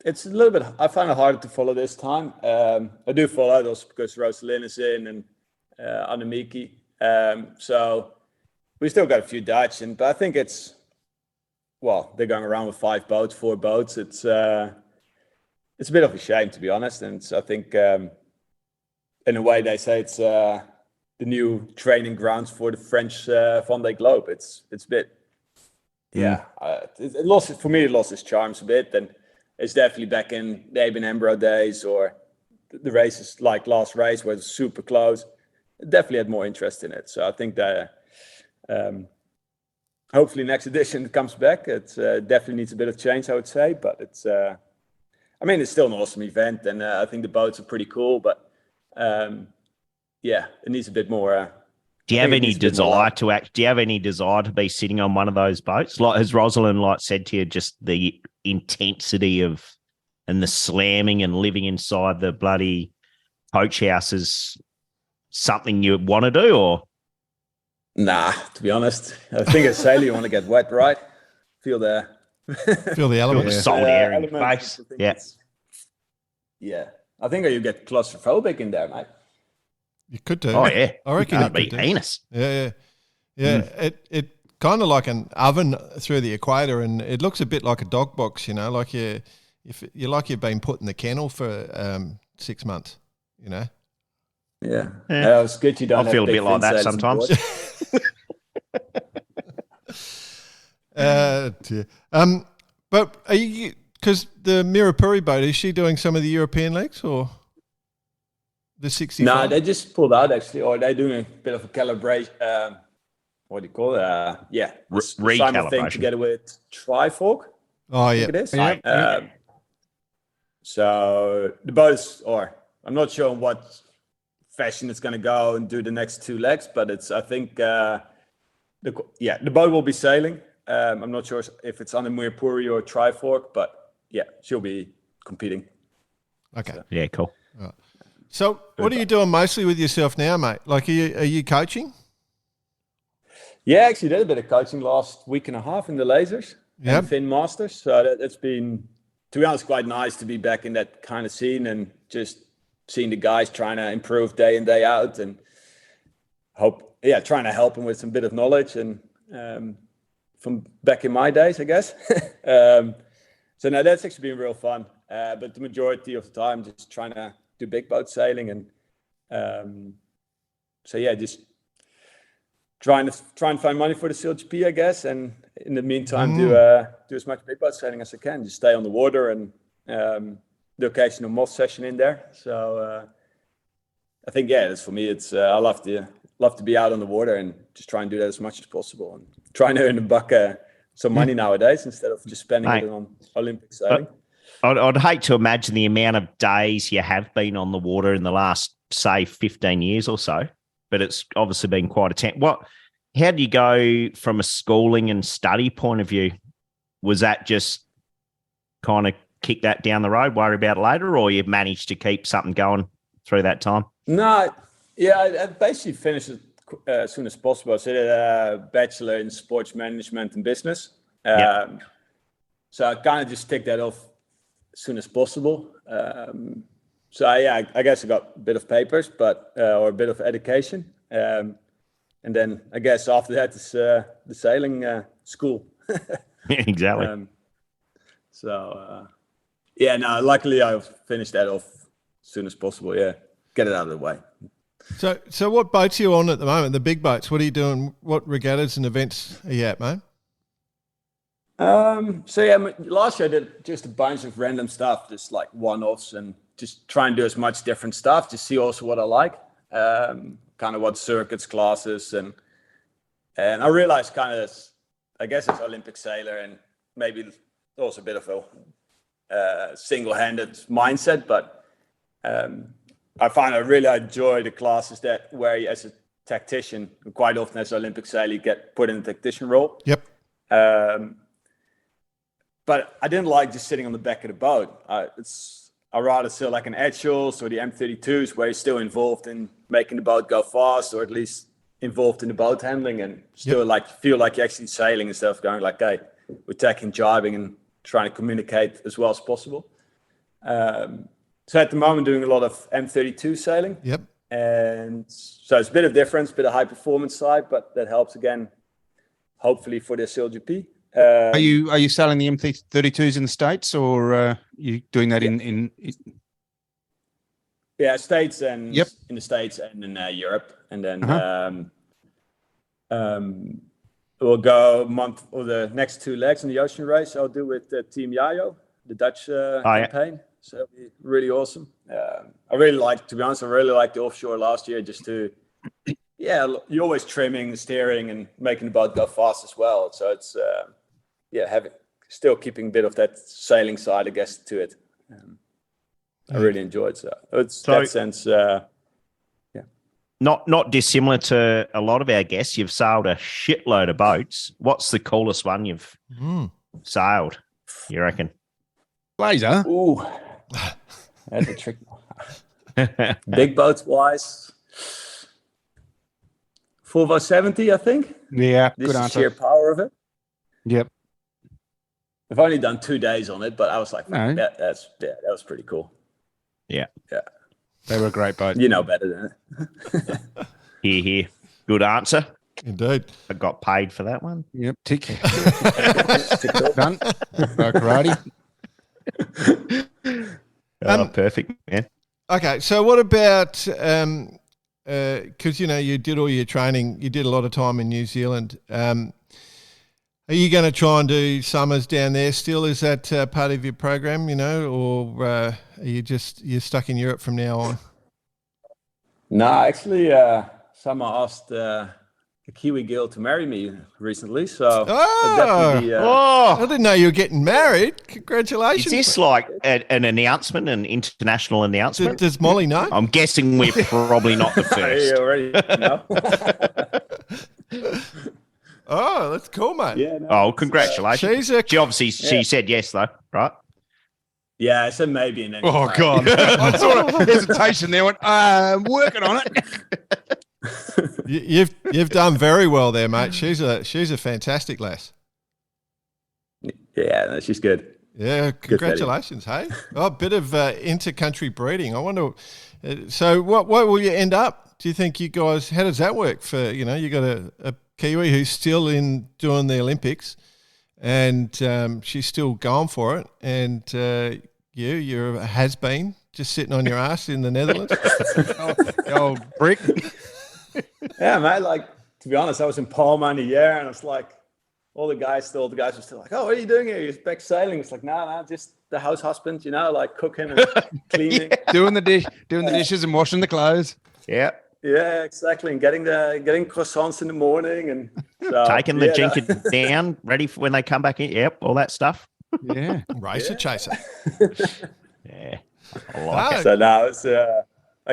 [SPEAKER 6] it's a little bit. I find it harder to follow this time. I do follow those because Rosalind is in and Annemieke. So we still got a few Dutch, but I think they're going around with 4 boats. It's a bit of a shame, to be honest. And I think in a way they say it's the new training grounds for the French Vendée Globe. It's a bit. Yeah, it lost its charms a bit, and it's definitely back in the Eben Embro days or the races like last race where it's super close. It definitely had more interest in it, so I think that hopefully next edition it comes back. It definitely needs a bit of change, I would say, but it's still an awesome event, and I think the boats are pretty cool, but it needs a bit more.
[SPEAKER 5] Do you have any desire to act? Do you have any desire to be sitting on one of those boats? Like, has Rosalind said to you, just the intensity of and the slamming and living inside the bloody coach house is something you want to do, or?
[SPEAKER 6] Nah, to be honest, I think as sailor you want to get wet, right? Feel the
[SPEAKER 1] element,
[SPEAKER 5] feel the salt air in your face.
[SPEAKER 6] Yeah, I think you get claustrophobic in there, mate.
[SPEAKER 1] You could do.
[SPEAKER 5] Oh yeah,
[SPEAKER 1] I reckon
[SPEAKER 5] it'd be heinous.
[SPEAKER 1] Yeah. It kind of like an oven through the equator, and it looks a bit like a dog box. Like you've been put in the kennel for 6 months.
[SPEAKER 6] Yeah, it's good you don't.
[SPEAKER 5] I feel a bit like that sometimes.
[SPEAKER 1] Dear. But are you, because the Mirapuri boat, is she doing some of the European legs or the 65?
[SPEAKER 6] No, they just pulled out actually, or they're doing a bit of a calibration. What do you call it? Recalibration thing together with Trifork.
[SPEAKER 1] Oh yeah,
[SPEAKER 6] I think it is. So the boats, or I'm not sure in what fashion it's going to go and do the next 2 legs, but I think the boat will be sailing. I'm not sure if it's on the Mirapuri or Trifork, but yeah, she'll be competing.
[SPEAKER 1] Okay.
[SPEAKER 6] So.
[SPEAKER 5] Yeah, cool.
[SPEAKER 1] Right. So what are you doing mostly with yourself now, mate? Like, are you coaching?
[SPEAKER 6] Yeah, actually did a bit of coaching last week and a half in the Lasers and the Finn Masters. So that's been, to be honest, quite nice to be back in that kind of scene and just seeing the guys trying to improve day in, day out, and trying to help them with some bit of knowledge and from back in my days, I guess. So now that's actually been real fun. But the majority of the time, just trying to do big boat sailing, and just trying to find money for the CLGP, I guess, and in the meantime do as much big boat sailing as I can. Just stay on the water and the occasional moth session in there. So I think that's for me. It's I love to be out on the water and just try and do that as much as possible, and trying to earn a buck some money nowadays instead of just spending it on Olympic sailing.
[SPEAKER 5] I'd hate to imagine the amount of days you have been on the water in the last, say, 15 years or so, but it's obviously been quite a time. How do you go from a schooling and study point of view? Was that just kind of kick that down the road, worry about it later, or you've managed to keep something going through that time?
[SPEAKER 6] No, I basically finished it as soon as possible. I did a bachelor in sports management and business. So I kind of just ticked that off as soon as possible. I guess I got a bit of papers, or a bit of education. And then I guess after that is the sailing school.
[SPEAKER 5] Exactly.
[SPEAKER 6] Luckily I finished that off as soon as possible. Yeah, get it out of the way.
[SPEAKER 1] So what boats are you on at the moment? The big boats. What are you doing? What regattas and events are you at, mate?
[SPEAKER 6] Last year I did just a bunch of random stuff, just like one-offs, and just try and do as much different stuff to see also what I like, kind of what circuits, classes, and I realized kind of, I guess as Olympic sailor, and maybe also a bit of a single-handed mindset, but I find I really enjoy the classes where you, as a tactician, quite often as an Olympic sailor, you get put in a tactician role.
[SPEAKER 1] Yep.
[SPEAKER 6] but I didn't like just sitting on the back of the boat. I rather still like an Edgels or the M32s where you're still involved in making the boat go fast, or at least involved in the boat handling, and still like feel like you're actually sailing instead of going like, hey, we're tacking, jibing, and trying to communicate as well as possible. So at the moment, doing a lot of M32 sailing.
[SPEAKER 1] Yep.
[SPEAKER 6] And so it's a bit of difference, bit of high performance side, but that helps again, hopefully for the SLGP.
[SPEAKER 3] Are you sailing the M32s in the States, or are you doing that in
[SPEAKER 6] States and in the States and in Europe, and then we'll go a month or the next 2 legs in the ocean race. I'll do with Team Yayo, the Dutch campaign. So it'll be really awesome. I really like the offshore last year, just to, you're always trimming, steering, and making the boat go fast as well. So it's, still keeping a bit of that sailing side, I guess, to it. I really enjoyed it. So it's that sense.
[SPEAKER 5] Not dissimilar to a lot of our guests. You've sailed a shitload of boats. What's the coolest one you've sailed, you reckon?
[SPEAKER 3] Blazer?
[SPEAKER 6] Ooh, that's a tricky one. Big boats wise, Volvo 70, I think.
[SPEAKER 3] Yeah,
[SPEAKER 6] this
[SPEAKER 3] good
[SPEAKER 6] is
[SPEAKER 3] answer.
[SPEAKER 6] Sheer power of it.
[SPEAKER 3] Yep.
[SPEAKER 6] I've only done 2 days on it, but I was like, that was pretty cool.
[SPEAKER 5] Yeah.
[SPEAKER 3] They were a great boat.
[SPEAKER 6] You know better than it.
[SPEAKER 5] Here. Good answer.
[SPEAKER 1] Indeed.
[SPEAKER 5] I got paid for that one.
[SPEAKER 3] Yep. Tick. Done. Karate.
[SPEAKER 5] Perfect, man.
[SPEAKER 1] Okay, so what about because you did all your training, you did a lot of time in New Zealand. Are you going to try and do summers down there still? Is that part of your program, or are you're stuck in Europe from now on?
[SPEAKER 6] No, actually, someone asked a Kiwi girl to marry me recently, so definitely.
[SPEAKER 1] I didn't know you were getting married. Congratulations!
[SPEAKER 5] Is this like an announcement, an international announcement?
[SPEAKER 1] Does Molly know?
[SPEAKER 5] I'm guessing we're probably not the first.
[SPEAKER 6] You already know.
[SPEAKER 1] Oh, that's cool, mate.
[SPEAKER 6] Yeah. No,
[SPEAKER 5] congratulations. She said yes, though, right?
[SPEAKER 6] Yeah, I said maybe, and then.
[SPEAKER 3] Oh God! I saw a hesitation there. I'm working on it.
[SPEAKER 1] You've done very well there, mate. She's a fantastic lass.
[SPEAKER 6] Yeah, no, she's good.
[SPEAKER 1] Yeah, congratulations, hey. Oh, a bit of inter-country breeding. I wonder. So, what will you end up? Do you think you guys? How does that work? For you got a Kiwi who's still in doing the Olympics, and she's still going for it, and you're a has-been just sitting on your ass in the Netherlands.
[SPEAKER 3] old brick.
[SPEAKER 6] Yeah, mate. Like, to be honest, I was in Palma in a year, and it's like all the guys were still like, "Oh, what are you doing here? You're back sailing." It's like, no, just the house husband, like cooking and cleaning,
[SPEAKER 3] doing the dishes and washing the clothes.
[SPEAKER 5] Yeah.
[SPEAKER 6] Yeah, exactly, and getting croissants in the morning, and
[SPEAKER 5] taking the Jenkins down, ready for when they come back in. Yep, all that stuff.
[SPEAKER 3] Yeah,
[SPEAKER 1] racer chaser.
[SPEAKER 5] Yeah, I like it.
[SPEAKER 6] So now it's I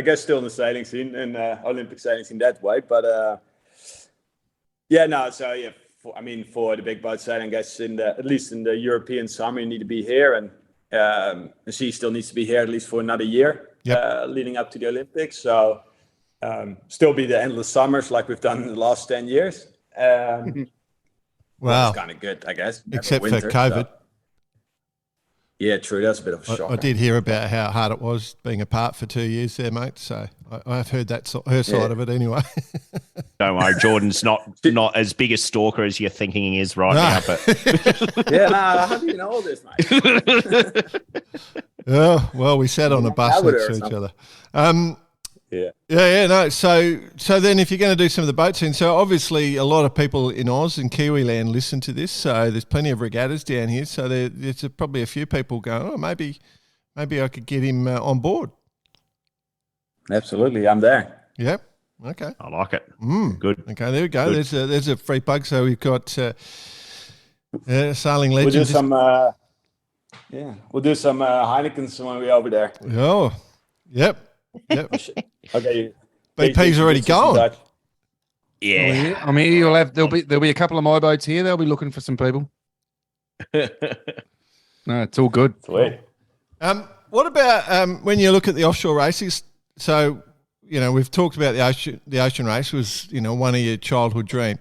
[SPEAKER 6] guess still in the sailing scene and Olympic sailing scene that way, but for the big boat sailing, I guess at least in the European summer, you need to be here, and she still needs to be here at least for another year, leading up to the Olympics. So. Still be the endless summers like we've done in the last 10 years.
[SPEAKER 1] Wow.
[SPEAKER 6] That's kind of good, I guess.
[SPEAKER 1] Except winter, for COVID.
[SPEAKER 6] So. Yeah, true. That's a bit of a shock.
[SPEAKER 1] I did hear about how hard it was being apart for 2 years there, mate. So I've heard her side of it anyway.
[SPEAKER 5] Don't worry, Jordan's not as big a stalker as you're thinking he is now. But
[SPEAKER 6] how do you know all this, mate?
[SPEAKER 1] Oh, well, we sat on a bus next to each other. No. So then if you're going to do some of the boat scenes, so obviously a lot of people in Oz and Kiwi land listen to this, so there's plenty of regattas down here, so there's probably a few people going, oh, maybe I could get him on board.
[SPEAKER 6] Absolutely, I'm there.
[SPEAKER 1] Yep. Okay.
[SPEAKER 5] I like it. Good.
[SPEAKER 1] Okay, there we go. Good. There's a free plug. So we've got sailing legend.
[SPEAKER 6] We'll do some Heinekens when we're over there.
[SPEAKER 1] Oh, yep.
[SPEAKER 6] Okay.
[SPEAKER 1] BP's already gone.
[SPEAKER 5] Yeah.
[SPEAKER 3] I mean, there'll be a couple of my boats here. They'll be looking for some people. No, it's all good.
[SPEAKER 6] Sweet.
[SPEAKER 1] What about when you look at the offshore races? So, we've talked about the ocean race was, one of your childhood dreams.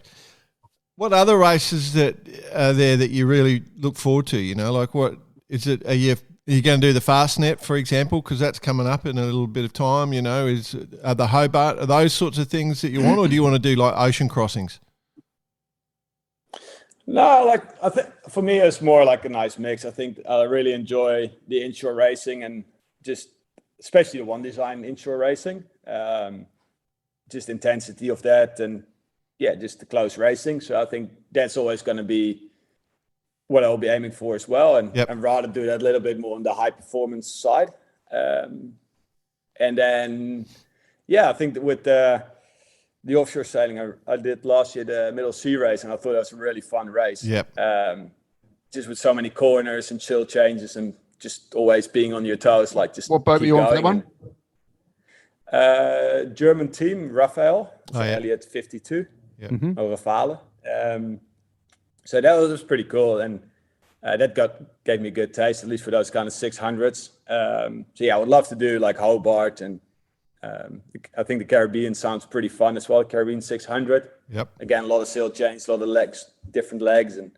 [SPEAKER 1] What other races that are there that you really look forward to? Like what is it? Are you going to do the Fastnet, for example, because that's coming up in a little bit of time? Are the Hobart, are those sorts of things that you want, or do you want to do like ocean crossings?
[SPEAKER 6] No, I think for me it's more like a nice mix. I think I really enjoy the inshore racing and just especially the one design inshore racing, just intensity of that and just the close racing. So I think that's always going to be what I'll be aiming for as well, and rather do that a little bit more on the high performance side. And then, I think that with the offshore sailing, I did last year the Middle Sea race, and I thought that was a really fun race. Just with so many corners and chill changes and just always being on your toes. Like just
[SPEAKER 3] what boat were you on for that one?
[SPEAKER 6] German team, Raphael, Elliott 52 over Vale. So that was pretty cool, and that gave me a good taste, at least for those kind of 600s. I would love to do like Hobart, and I think the Caribbean sounds pretty fun as well. Caribbean 600. Again, a lot of sail change, a lot of legs, different legs, and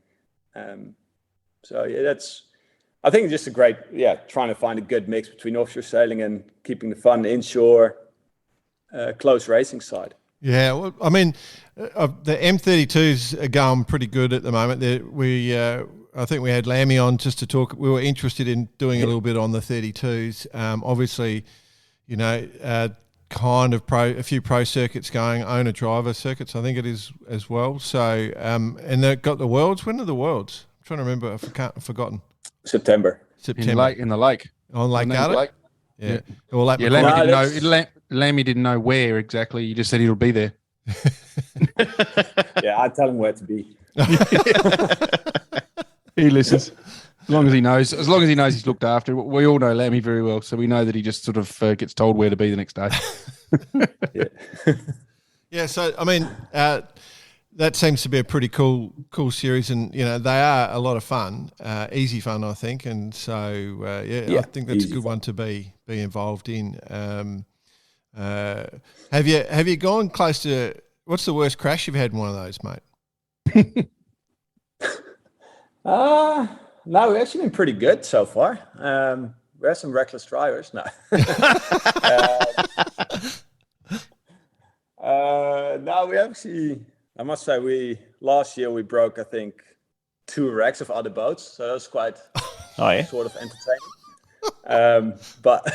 [SPEAKER 6] that's. I think just a great, trying to find a good mix between offshore sailing and keeping the fun inshore, close racing side.
[SPEAKER 1] Yeah, well, I mean, the M32s are going pretty good at the moment. I think we had Lammy on just to talk. We were interested in doing a little bit on the 32s. Obviously, kind of a few pro circuits going, owner-driver circuits, I think it is as well. So, and they've got the Worlds. When are the Worlds? I'm trying to remember. I've forgotten.
[SPEAKER 6] September.
[SPEAKER 3] In the lake.
[SPEAKER 1] On Lake Garda? Yeah. Well,
[SPEAKER 3] Lammy didn't know where exactly. He just said he'll be there.
[SPEAKER 6] I tell him where to be.
[SPEAKER 3] He listens. As long as he knows he's looked after. We all know Lammy very well, so we know that he just sort of gets told where to be the next day.
[SPEAKER 1] So I mean, that seems to be a pretty cool series, and they are a lot of fun, easy fun, I think, and so I think that's a good one to be involved in. Have you gone close to? What's the worst crash you've had in one of those, mate?
[SPEAKER 6] No, we've actually been pretty good so far. We have some reckless drivers. No. No, we actually, I must say, last year we broke, I think, 2 wrecks of other boats. So that was quite sort of entertaining. But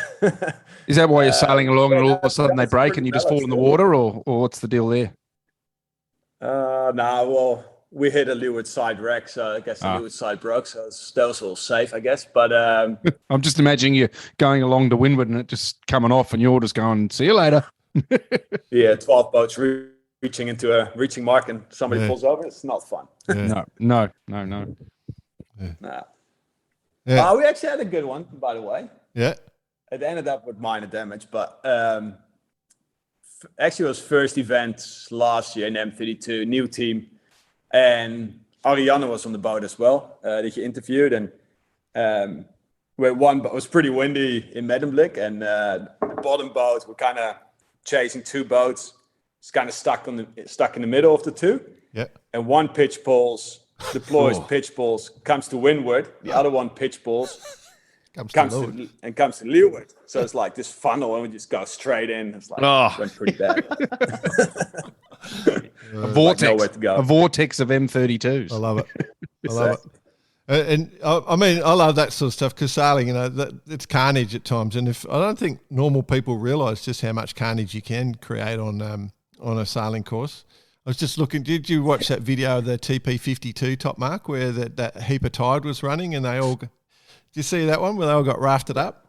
[SPEAKER 3] is that why you're sailing along and all of a sudden they break and you just fall in the water, or what's the deal there?
[SPEAKER 6] Well, we hit a leeward side wreck, so I guess the leeward side broke, so that was all safe, I guess. But
[SPEAKER 3] I'm just imagining you going along to windward and it just coming off, and you're just going, "See you later."
[SPEAKER 6] 12 boats reaching into a reaching mark, and somebody pulls over. It's not fun.
[SPEAKER 3] No.
[SPEAKER 6] Yeah. We actually had a good one, by the way.
[SPEAKER 1] Yeah.
[SPEAKER 6] It ended up with minor damage, but actually it was first event last year in M32, new team. And Ariane was on the boat as well, that you interviewed. And it was pretty windy in Medemblik, and the bottom boat, we're kind of chasing 2 boats. It's kind of stuck in the middle of the 2.
[SPEAKER 1] Yeah.
[SPEAKER 6] And one pitch pulls, deploys pitch pulls, comes to windward. The other one pitch pulls, comes to leeward. So it's like this funnel, and we just go straight in. It's like it went pretty bad.
[SPEAKER 3] A vortex of M32s.
[SPEAKER 1] I love it. I love it. And I mean, I love that sort of stuff because sailing, it's carnage at times. And I don't think normal people realise just how much carnage you can create on a sailing course. I was just looking. Did you watch that video of the TP52 top mark where that heap of tide was running and they all? Did you see that one where they all got rafted up?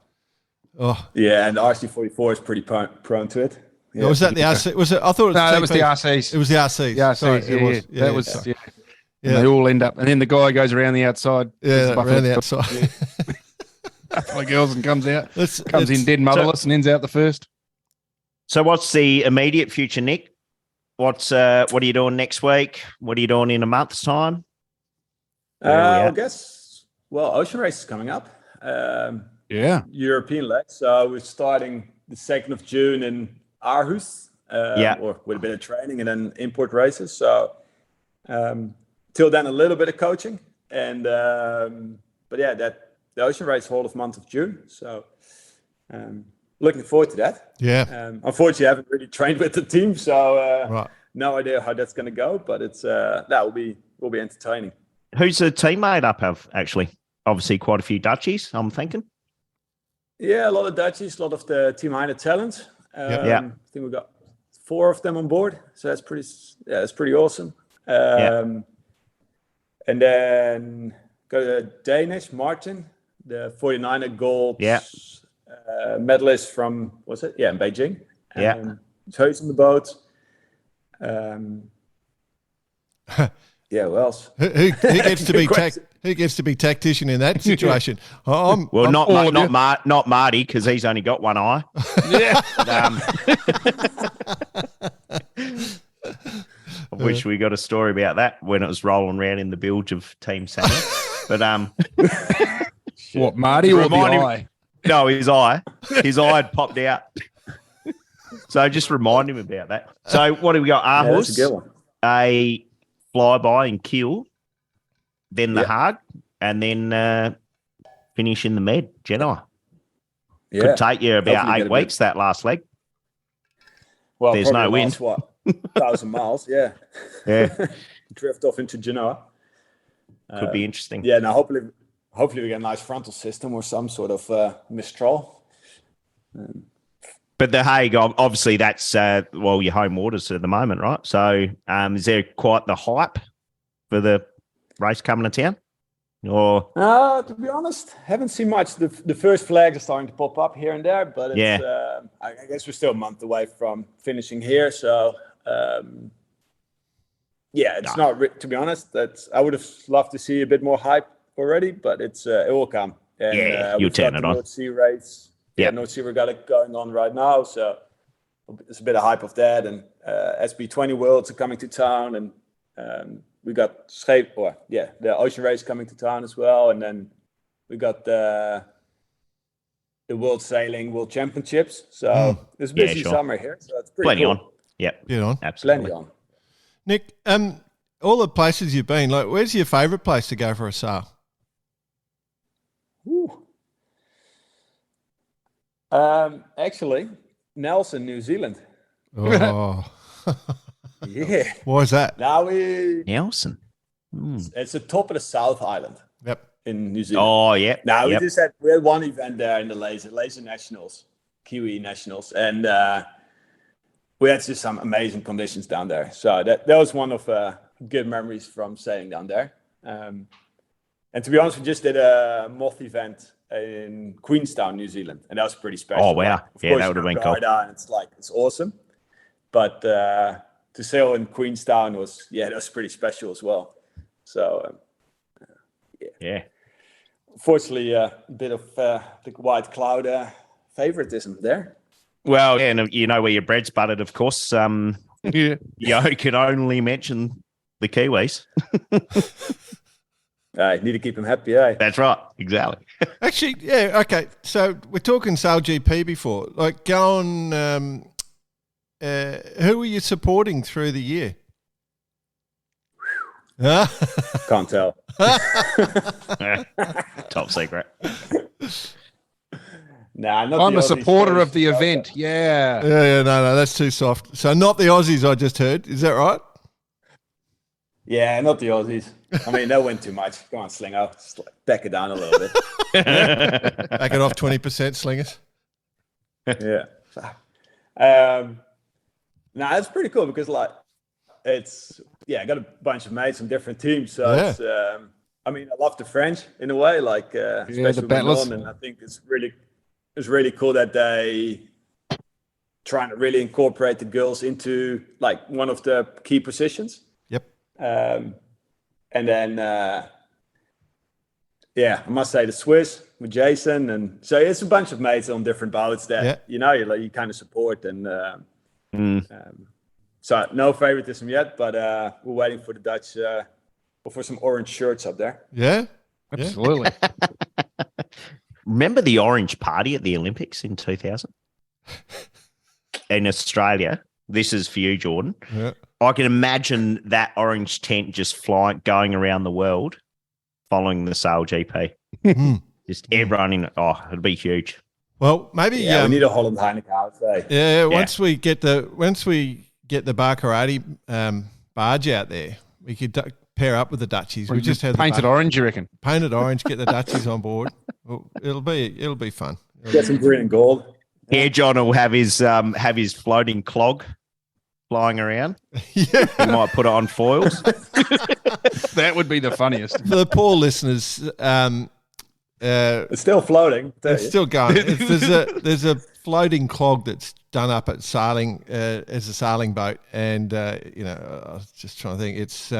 [SPEAKER 1] Oh,
[SPEAKER 6] yeah, and the RC44 is pretty prone to it.
[SPEAKER 1] Yeah. Was that the RC? Was it? I thought it was
[SPEAKER 3] that was the RCs.
[SPEAKER 1] It was the RCs.
[SPEAKER 3] The RCs. Sorry, that was. Yeah. And they all end up, and then the guy goes around the outside.
[SPEAKER 1] Yeah, around the outside.
[SPEAKER 3] The girls and comes in dead motherless and ends out the first.
[SPEAKER 5] So, what's the immediate future, Nick? What are you doing next week? What are you doing in a month's time?
[SPEAKER 6] I guess Well, Ocean Race is coming up.
[SPEAKER 3] Yeah.
[SPEAKER 6] European leg. So we're starting the 2nd of June in Aarhus, or with a bit of training and then import races. So till then, a little bit of coaching. And but yeah, the Ocean Race whole of month of June. So looking forward to that.
[SPEAKER 1] Yeah.
[SPEAKER 6] Unfortunately, I haven't really trained with the team, so
[SPEAKER 1] Right.
[SPEAKER 6] no idea how that's going to go. But it's that will be entertaining.
[SPEAKER 5] Who's the team made up of, actually? Obviously, quite a few Dutchies, I'm thinking.
[SPEAKER 6] Yeah, a lot of Dutchies, a lot of the Team Heiner talent. I think we've got 4 of them on board, so that's pretty awesome. And then got a Danish, Martin, the 49er gold medalist from, what's it? Yeah, in Beijing. So he's on the boat. Who else?
[SPEAKER 1] Who gets to be who gets to be tactician in that situation?
[SPEAKER 5] Not Marty, because he's only got one eye. I wish we got a story about that when it was rolling around in the bilge of Team Sammy. But
[SPEAKER 3] what, Marty or the eye?
[SPEAKER 5] No, his eye. His eye had popped out. So just remind him about that. So what do we got? Aarhus, a flyby in Kiel, then the Hague, and then finish in the Med, Genoa. Yeah. Could take you about 8 weeks, that last leg.
[SPEAKER 6] Well,
[SPEAKER 5] there's no wind.
[SPEAKER 6] What, 1,000 miles, yeah. Drift off into Genoa.
[SPEAKER 5] Could be interesting.
[SPEAKER 6] Yeah, now hopefully we get a nice frontal system or some sort of Mistral.
[SPEAKER 5] But the Hague, obviously, that's your home waters at the moment, right? So, is there quite the hype for the race coming to town? Or
[SPEAKER 6] to be honest, haven't seen much. The first flags are starting to pop up here and there, but it's, I guess we're still a month away from finishing here. So, it's not. To be honest, I would have loved to see a bit more hype already, but it will come. And,
[SPEAKER 5] you'll turn it on.
[SPEAKER 6] North Sea race. North Sea we got it going on right now, so there's a bit of hype of that. And SB20 Worlds are coming to town, and we got the Ocean Race coming to town as well, and then we got the World Championships. So it's a busy summer here, so it's pretty cool.
[SPEAKER 5] On. Yep.
[SPEAKER 1] Get on.
[SPEAKER 5] Absolutely.
[SPEAKER 6] Plenty on.
[SPEAKER 1] Nick, all the places you've been, like, where's your favourite place to go for a sail?
[SPEAKER 6] Actually, Nelson, New Zealand.
[SPEAKER 1] Oh.
[SPEAKER 6] Yeah.
[SPEAKER 1] Why is that?
[SPEAKER 5] Nelson.
[SPEAKER 6] It's the top of the South Island.
[SPEAKER 1] Yep.
[SPEAKER 6] In New Zealand.
[SPEAKER 5] Oh, yeah.
[SPEAKER 6] Now we had one event there in the Laser Nationals, Kiwi Nationals, and we had just some amazing conditions down there. So that was one of good memories from sailing down there. And to be honest, we just did a moth event in Queenstown, New Zealand, and that was pretty special.
[SPEAKER 5] Oh wow! Of course, that would have been cool.
[SPEAKER 6] And it's awesome, but to sail in Queenstown that was pretty special as well. So Unfortunately, a bit of big white cloud favoritism there.
[SPEAKER 5] Well, and you know where your bread's buttered, of course. You can only mention the Kiwis.
[SPEAKER 6] I need to keep him happy, eh?
[SPEAKER 5] That's right, exactly.
[SPEAKER 1] Actually, yeah, okay. So we're talking Sail GP before. Like, go on. Who were you supporting through the year?
[SPEAKER 6] Can't tell.
[SPEAKER 5] Top secret.
[SPEAKER 3] I'm a supporter of the event. Yeah.
[SPEAKER 1] Yeah, no, that's too soft. So not the Aussies I just heard. Is that right?
[SPEAKER 6] Yeah, not the Aussies. I mean, that went too much. Go on, Slinger. Just back it down a little bit.
[SPEAKER 1] Back it off 20%, Slingers.
[SPEAKER 6] Yeah. It's pretty cool because, I got a bunch of mates from different teams. So it's, I love the French in a way, especially
[SPEAKER 3] the battlers.
[SPEAKER 6] and I think it's really cool that they trying to really incorporate the girls into one of the key positions.
[SPEAKER 1] Yep.
[SPEAKER 6] And then, I must say the Swiss with Jason, and so it's a bunch of mates on different boats that you kind of support, and so no favoritism yet, but we're waiting for the Dutch or for some orange shirts up there.
[SPEAKER 1] Yeah,
[SPEAKER 3] Absolutely.
[SPEAKER 5] Remember the orange party at the Olympics in 2000 in Australia? This is for you, Jordan.
[SPEAKER 1] Yeah.
[SPEAKER 5] I can imagine that orange tent just going around the world following the Sail GP. Just everyone in it. Oh, it'd be huge.
[SPEAKER 1] Well, maybe
[SPEAKER 6] we need a Holland Heineken, I would say.
[SPEAKER 1] Yeah, once we get the Barcarati barge out there, we could pair up with the Dutchies. We just have
[SPEAKER 3] painted orange, you reckon?
[SPEAKER 1] Painted orange, get the Dutchies on board. Well, it'll be fun.
[SPEAKER 6] Get some green and gold.
[SPEAKER 5] Yeah, John will have his floating clog flying around.
[SPEAKER 1] Yeah.
[SPEAKER 5] He might put it on foils.
[SPEAKER 3] That would be the funniest.
[SPEAKER 1] For the poor listeners,
[SPEAKER 6] it's still floating.
[SPEAKER 1] It's still going. There's a floating clog that's done up at sailing as a sailing boat, and I was just trying to think. It's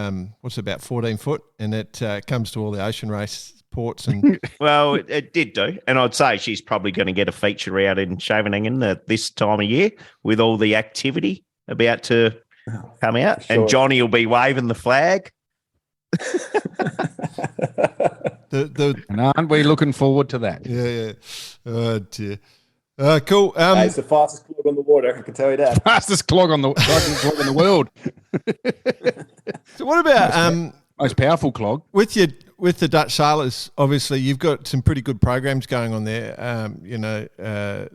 [SPEAKER 1] what's about 14 foot, and it comes to all the ocean race ports and.
[SPEAKER 5] Well, it did do, and I'd say she's probably going to get a feature out in Scheveningen this time of year with all the activity about to come out,
[SPEAKER 6] Sure.
[SPEAKER 5] and Johnny will be waving the flag.
[SPEAKER 3] And aren't we looking forward to that?
[SPEAKER 1] Yeah. Oh dear. Cool.
[SPEAKER 6] It's the fastest clog on the water. I can tell you that.
[SPEAKER 3] Fastest clog on the world.
[SPEAKER 1] So what about
[SPEAKER 3] Most powerful clog.
[SPEAKER 1] with the Dutch sailors? Obviously, you've got some pretty good programs going on there.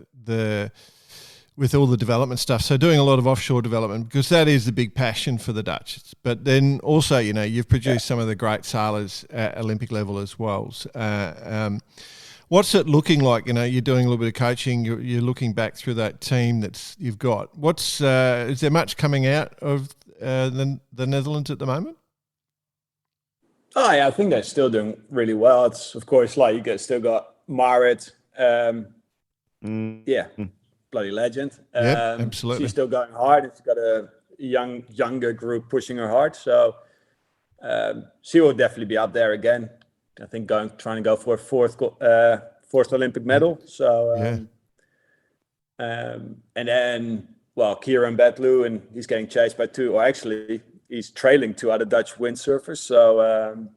[SPEAKER 1] With all the development stuff. So doing a lot of offshore development, because that is the big passion for the Dutch. But then also, you've produced some of the great sailors at Olympic level as well. What's it looking like? You're doing a little bit of coaching. You're looking back through that team you've got. Is there much coming out of the Netherlands at the moment?
[SPEAKER 6] Oh yeah, I think they're still doing really well. It's of course still got Marit. Bloody legend.
[SPEAKER 1] Yeah, absolutely.
[SPEAKER 6] She's still going hard. It's got a younger group pushing her hard. So she will definitely be up there again. I think trying to go for a fourth Olympic medal. So and then Kieran Betlu, and he's getting chased by two. Or actually, he's trailing two other Dutch windsurfers. So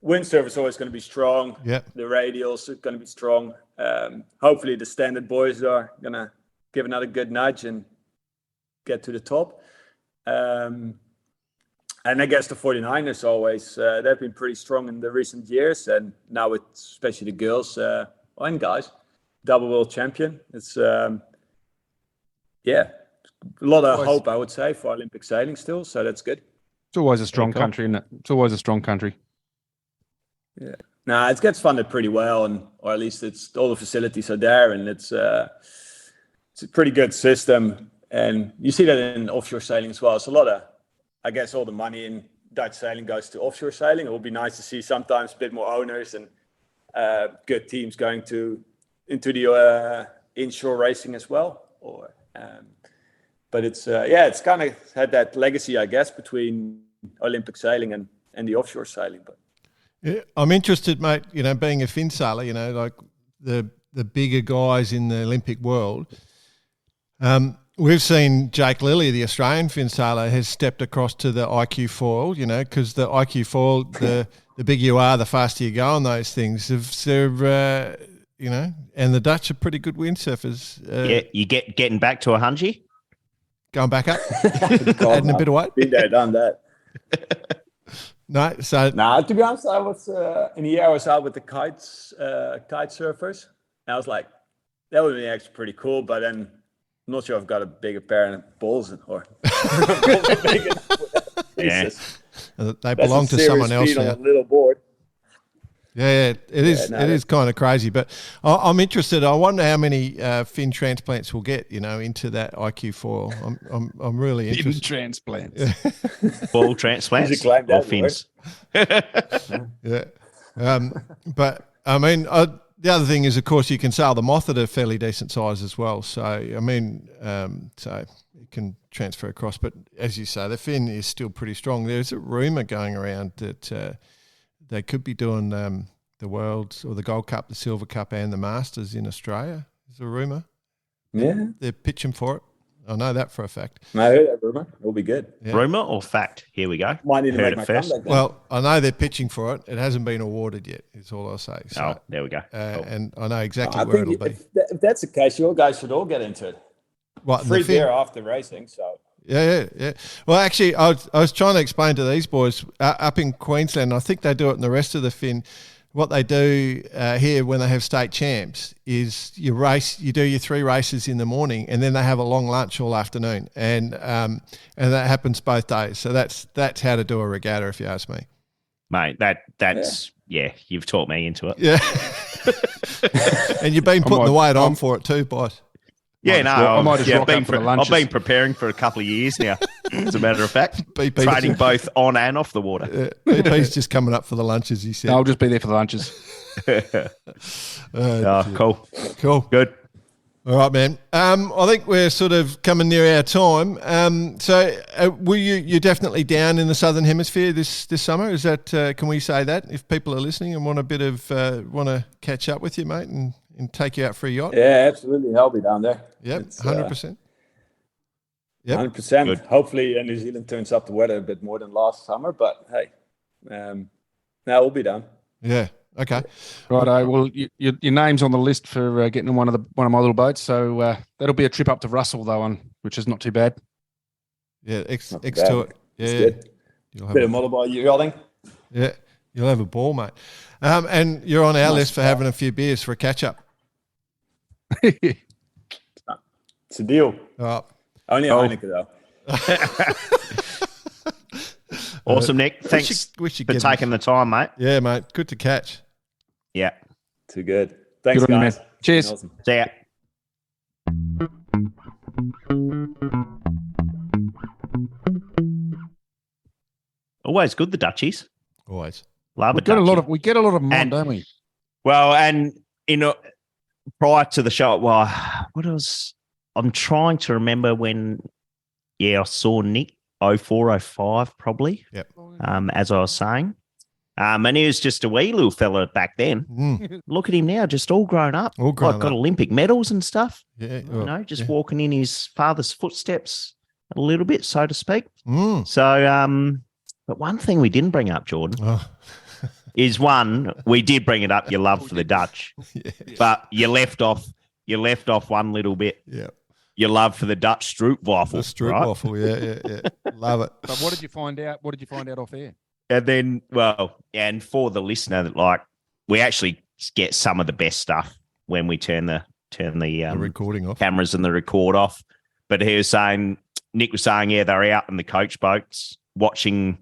[SPEAKER 6] windsurf is always going to be strong.
[SPEAKER 1] Yeah.
[SPEAKER 6] The radials are going to be strong. Hopefully the standard boys are going to give another good nudge and get to the top. And I guess the 49ers always, they've been pretty strong in the recent years. And now with especially the girls and guys, double world champion. It's, a lot of hope, I would say, for Olympic sailing still. So that's good.
[SPEAKER 3] It's always a strong country, isn't it? It's always a strong country.
[SPEAKER 6] Yeah. Nah, it gets funded pretty well, or at least all the facilities are there, and it's a pretty good system. And you see that in offshore sailing as well. It's a lot of, I guess, all the money in Dutch sailing goes to offshore sailing. It would be nice to see sometimes a bit more owners and good teams going into the inshore racing as well. But it's it's kind of had that legacy, I guess, between Olympic sailing and the offshore sailing, but.
[SPEAKER 1] Yeah, I'm interested, mate, being a fin sailor, like the bigger guys in the Olympic world. We've seen Jake Lilly, the Australian fin sailor, has stepped across to the IQ foil, because the IQ foil, the bigger you are, the faster you go on those things. And the Dutch are pretty good windsurfers.
[SPEAKER 5] You getting back to a hungy?
[SPEAKER 1] Going back up, adding a bit of weight.
[SPEAKER 6] Been there, done that.
[SPEAKER 1] No, so
[SPEAKER 6] to be honest, I was in the year I was out with the kite surfers. And I was like, that would be actually pretty cool. But then I'm not sure I've got a bigger pair of balls or big enough. Jesus.
[SPEAKER 1] They belong to someone else now.
[SPEAKER 6] On a little board.
[SPEAKER 1] Yeah, it is kind of crazy. But I'm interested. I wonder how many fin transplants we'll get, into that IQ foil. I'm really interested.
[SPEAKER 3] Fin transplants.
[SPEAKER 5] Ball transplants or fins.
[SPEAKER 1] Yeah. But I mean, the other thing is, of course, you can sail the Moth at a fairly decent size as well. So I mean, so it can transfer across. But as you say, the fin is still pretty strong. There's a rumor going around that. They could be doing the Worlds or the Gold Cup, the Silver Cup and the Masters in Australia. There's a rumour.
[SPEAKER 6] Yeah.
[SPEAKER 1] They're pitching for it. I know that for a fact.
[SPEAKER 6] I heard that rumor. It'll be good.
[SPEAKER 1] Yeah.
[SPEAKER 5] Rumor or fact? Here we go.
[SPEAKER 6] Might need to
[SPEAKER 5] Heard
[SPEAKER 6] make
[SPEAKER 5] it
[SPEAKER 6] my
[SPEAKER 5] first.
[SPEAKER 6] comeback then.
[SPEAKER 1] Well, I know they're pitching for it. It hasn't been awarded yet. Is all I'll say. So,
[SPEAKER 5] Oh, there we go. Cool.
[SPEAKER 1] And I know exactly
[SPEAKER 6] I
[SPEAKER 1] where
[SPEAKER 6] think
[SPEAKER 1] it'll be.
[SPEAKER 6] if that's the case, you guys should all get into it.
[SPEAKER 1] What, in
[SPEAKER 6] Free
[SPEAKER 1] the fin?
[SPEAKER 6] beer after racing, so.
[SPEAKER 1] Yeah. Well, actually, I was trying to explain to these boys up in Queensland. I think they do it in the rest of the fin. What they do here when they have state champs is you do your 3 races in the morning, and then they have a long lunch all afternoon, and that happens both days. So that's how to do a regatta, if you ask me,
[SPEAKER 5] Mate, that's you've taught me into it.
[SPEAKER 1] Yeah, and you've been putting the weight on for it too, boss.
[SPEAKER 5] Yeah,
[SPEAKER 3] I might just rock up for the
[SPEAKER 5] I've
[SPEAKER 3] lunches.
[SPEAKER 5] been preparing for a couple of years now, as a matter of fact.
[SPEAKER 1] BP
[SPEAKER 5] Training both on and off the water.
[SPEAKER 1] BP's just coming up for the lunches, he said.
[SPEAKER 3] I'll just be there for the lunches.
[SPEAKER 1] Cool.
[SPEAKER 5] Good.
[SPEAKER 1] All right, man. I think we're sort of coming near our time. So, will you're definitely down in the Southern Hemisphere this summer? Is that? Can we say that if people are listening and want a bit of want to catch up with you, mate, and take you out for a yacht?
[SPEAKER 6] Yeah, absolutely. I'll be down there.
[SPEAKER 1] Yep, 100%. Yep.
[SPEAKER 6] 100%.
[SPEAKER 5] Good.
[SPEAKER 6] Hopefully, New Zealand turns up the weather a bit more than last summer. But hey, now we'll be down.
[SPEAKER 1] Yeah. Okay.
[SPEAKER 3] Righto. Well, your name's on the list for getting on one of my little boats. So that'll be a trip up to Russell, though, which is not too bad.
[SPEAKER 1] Yeah. X
[SPEAKER 6] Not too
[SPEAKER 1] to
[SPEAKER 6] bad.
[SPEAKER 1] it. Yeah.
[SPEAKER 6] It's good.
[SPEAKER 1] You'll have
[SPEAKER 6] Bit of motorbike yachting.
[SPEAKER 1] yeah. You'll have a ball, mate. And you're on our list for having a few beers for a catch up.
[SPEAKER 6] It's a deal.
[SPEAKER 1] All right.
[SPEAKER 6] Only a Heineken though.
[SPEAKER 5] Awesome, Nick. Thanks
[SPEAKER 1] we should
[SPEAKER 5] for
[SPEAKER 1] get
[SPEAKER 5] taking the time, mate.
[SPEAKER 1] Yeah, mate. Good to catch.
[SPEAKER 5] Yeah.
[SPEAKER 6] Too good. Thanks,
[SPEAKER 3] Good on you,
[SPEAKER 6] guys.
[SPEAKER 3] man. Cheers.
[SPEAKER 6] Awesome.
[SPEAKER 5] See ya. Always good, the Dutchies.
[SPEAKER 1] Always.
[SPEAKER 5] Love
[SPEAKER 3] We
[SPEAKER 5] it.
[SPEAKER 3] get a lot of them on,
[SPEAKER 5] And-
[SPEAKER 3] don't we?
[SPEAKER 5] Well, and prior to the show, I'm trying to remember when, I saw Nick 0405 probably.
[SPEAKER 1] Yep.
[SPEAKER 5] As I was saying, and he was just a wee little fella back then.
[SPEAKER 1] Mm.
[SPEAKER 5] Look at him now, just all grown up.
[SPEAKER 1] All grown
[SPEAKER 5] Like, got
[SPEAKER 1] up.
[SPEAKER 5] Olympic medals and stuff.
[SPEAKER 1] Yeah.
[SPEAKER 5] Just walking in his father's footsteps a little bit, so to speak.
[SPEAKER 1] Mm.
[SPEAKER 5] So, but one thing we didn't bring up, Jordan,
[SPEAKER 1] Oh.
[SPEAKER 5] is we did bring it up, your love for the Dutch,
[SPEAKER 1] Yeah.
[SPEAKER 5] but you left off one little bit,
[SPEAKER 1] Yeah.
[SPEAKER 5] your love for the Dutch
[SPEAKER 1] The
[SPEAKER 5] stroopwafel,
[SPEAKER 1] stroop
[SPEAKER 5] right?
[SPEAKER 1] waffle. Yeah. Love it.
[SPEAKER 3] But what did you find out? What did you find out off air?
[SPEAKER 5] And then, and for the listener, we actually get some of the best stuff when we turn the
[SPEAKER 1] The recording off.
[SPEAKER 5] cameras and the record off. But Nick was saying, they're out in the coach boats watching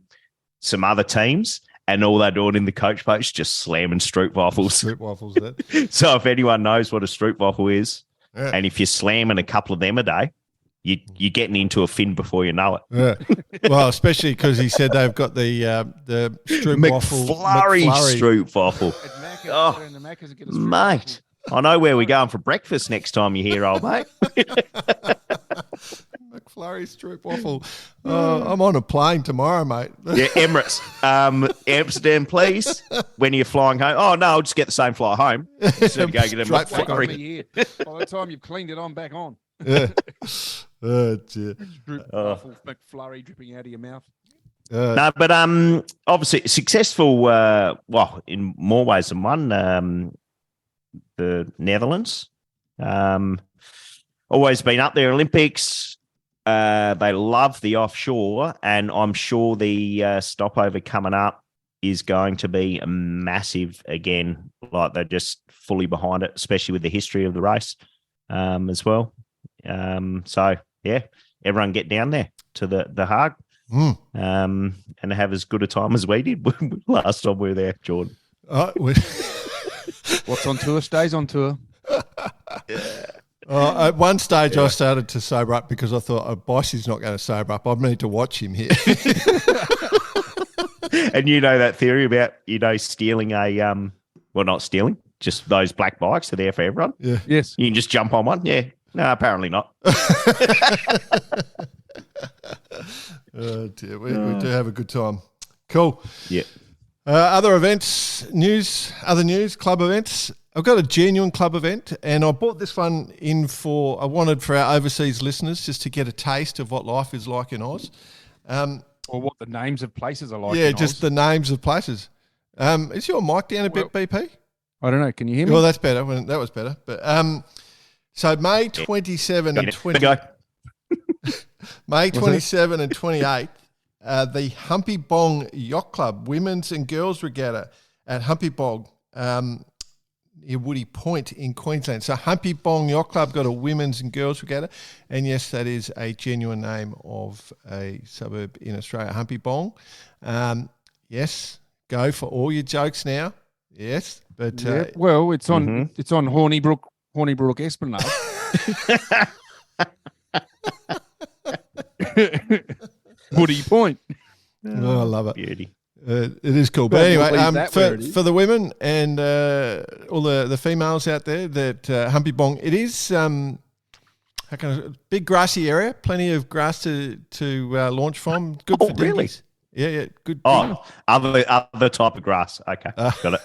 [SPEAKER 5] some other teams, and all they're doing in the coach boats just slamming stroopwafels.
[SPEAKER 1] Stroop waffles. That.
[SPEAKER 5] So if anyone knows what a stroopwafel is,
[SPEAKER 1] Yeah.
[SPEAKER 5] and if you're slamming a couple of them a day, you're getting into a fin before you know it.
[SPEAKER 1] Yeah. Well, especially because he said they've got the stroop waffle.
[SPEAKER 5] McFlurry stroopwafel.
[SPEAKER 3] At Macca's,
[SPEAKER 5] Oh,
[SPEAKER 3] go down to Macca's and get a strip
[SPEAKER 5] Mate, I know where we're going for breakfast next time you're here, old mate.
[SPEAKER 1] McFlurry stroop waffle. I'm on a plane tomorrow, mate.
[SPEAKER 5] Yeah, Emirates. Amsterdam, please. When you're flying home. Oh, no, I'll just get the same flight home. Instead of go get a
[SPEAKER 1] Straight
[SPEAKER 3] Take off
[SPEAKER 5] McFlurry.
[SPEAKER 3] the ear. By the time you've cleaned it, I'm back on.
[SPEAKER 1] Yeah. Oh, dear.
[SPEAKER 3] Drip, waffle, McFlurry dripping out of your mouth.
[SPEAKER 5] No, but obviously successful, in more ways than one, the Netherlands. Always been up there, Olympics. They love the offshore, and I'm sure the stopover coming up is going to be massive again. Like, they're just fully behind it, especially with the history of the race as well. So, yeah, everyone get down there to the Hague and have as good a time as we did last time we were there, Jordan.
[SPEAKER 3] What's on tour stays on tour.
[SPEAKER 1] At one stage, I started to sober up because I thought, Bossy's not going to sober up. I need to watch him here.
[SPEAKER 5] And you know that theory about, stealing not stealing, just those black bikes are there for everyone.
[SPEAKER 1] Yeah.
[SPEAKER 3] Yes.
[SPEAKER 5] You can just jump on one. Yeah. No, apparently not.
[SPEAKER 1] Oh, dear. We do have a good time. Cool.
[SPEAKER 5] Yeah.
[SPEAKER 1] Other events, other news, club events. I've got a genuine club event, and I bought this one in I wanted for our overseas listeners just to get a taste of what life is like in Oz.
[SPEAKER 3] Or what the names of places are like.
[SPEAKER 1] Yeah,
[SPEAKER 3] in
[SPEAKER 1] just
[SPEAKER 3] Oz.
[SPEAKER 1] the names of places. Is your mic down a bit, BP?
[SPEAKER 3] I don't know. Can you hear me?
[SPEAKER 1] Well, that's better. That was better. But so May 27 and 20. May 27 and 28, the Humpy Bong Yacht Club Women's and Girls Regatta at Humpy Bong near Woody Point in Queensland. So Humpy Bong Yacht Club got a Women's and Girls Regatta, and yes, that is a genuine name of a suburb in Australia, Humpy Bong. Yes, go for all your jokes now. Yes, but
[SPEAKER 3] well, it's on Hornybrook Esplanade. Woody Point.
[SPEAKER 1] Oh, I love it.
[SPEAKER 5] Beauty.
[SPEAKER 1] It is cool. But anyway, for the women and all the females out there, that Humpy Bong, it is big grassy area, plenty of grass to launch from. Good for
[SPEAKER 5] really?
[SPEAKER 1] dinghies. Yeah, good.
[SPEAKER 5] Oh, other type of grass. Okay, got it.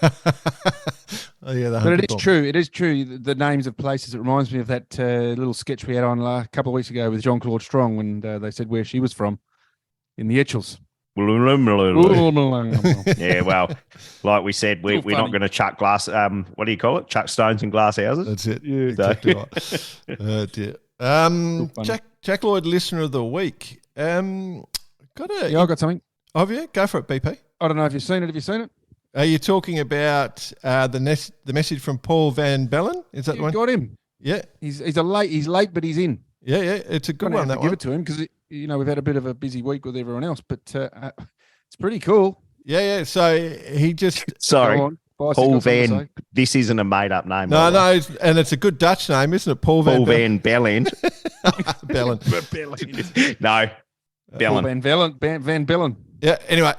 [SPEAKER 1] Oh yeah,
[SPEAKER 3] but it is true. It is true. The names of places. It reminds me of that little sketch we had on a couple of weeks ago with Jean-Claude Strong when they said where she was from in the Etchells.
[SPEAKER 5] Yeah, well, like we said, we're not going to chuck glass. What do you call it? Chuck stones in glass houses.
[SPEAKER 1] That's it. Yeah, exactly right. Oh dear. Jack Lloyd, listener of the week. I
[SPEAKER 3] got something.
[SPEAKER 1] Have you? Go for it, BP.
[SPEAKER 3] I don't know if you've seen it. Have you seen it?
[SPEAKER 1] Are you talking about the message from Paul Van Bellen? Is that the one?
[SPEAKER 3] Got him.
[SPEAKER 1] Yeah.
[SPEAKER 3] He's late, but he's in.
[SPEAKER 1] Yeah. It's a good one.
[SPEAKER 3] Give it to him because we've had a bit of a busy week with everyone else, but it's pretty cool.
[SPEAKER 1] Yeah. So he just
[SPEAKER 5] sorry, Paul Van. This isn't a made up name.
[SPEAKER 1] No, and it's a good Dutch name, isn't it? Paul Van
[SPEAKER 5] Bellen.
[SPEAKER 1] Bellen.
[SPEAKER 5] No, Bellen.
[SPEAKER 3] Van Bellen.
[SPEAKER 1] Yeah. Anyway,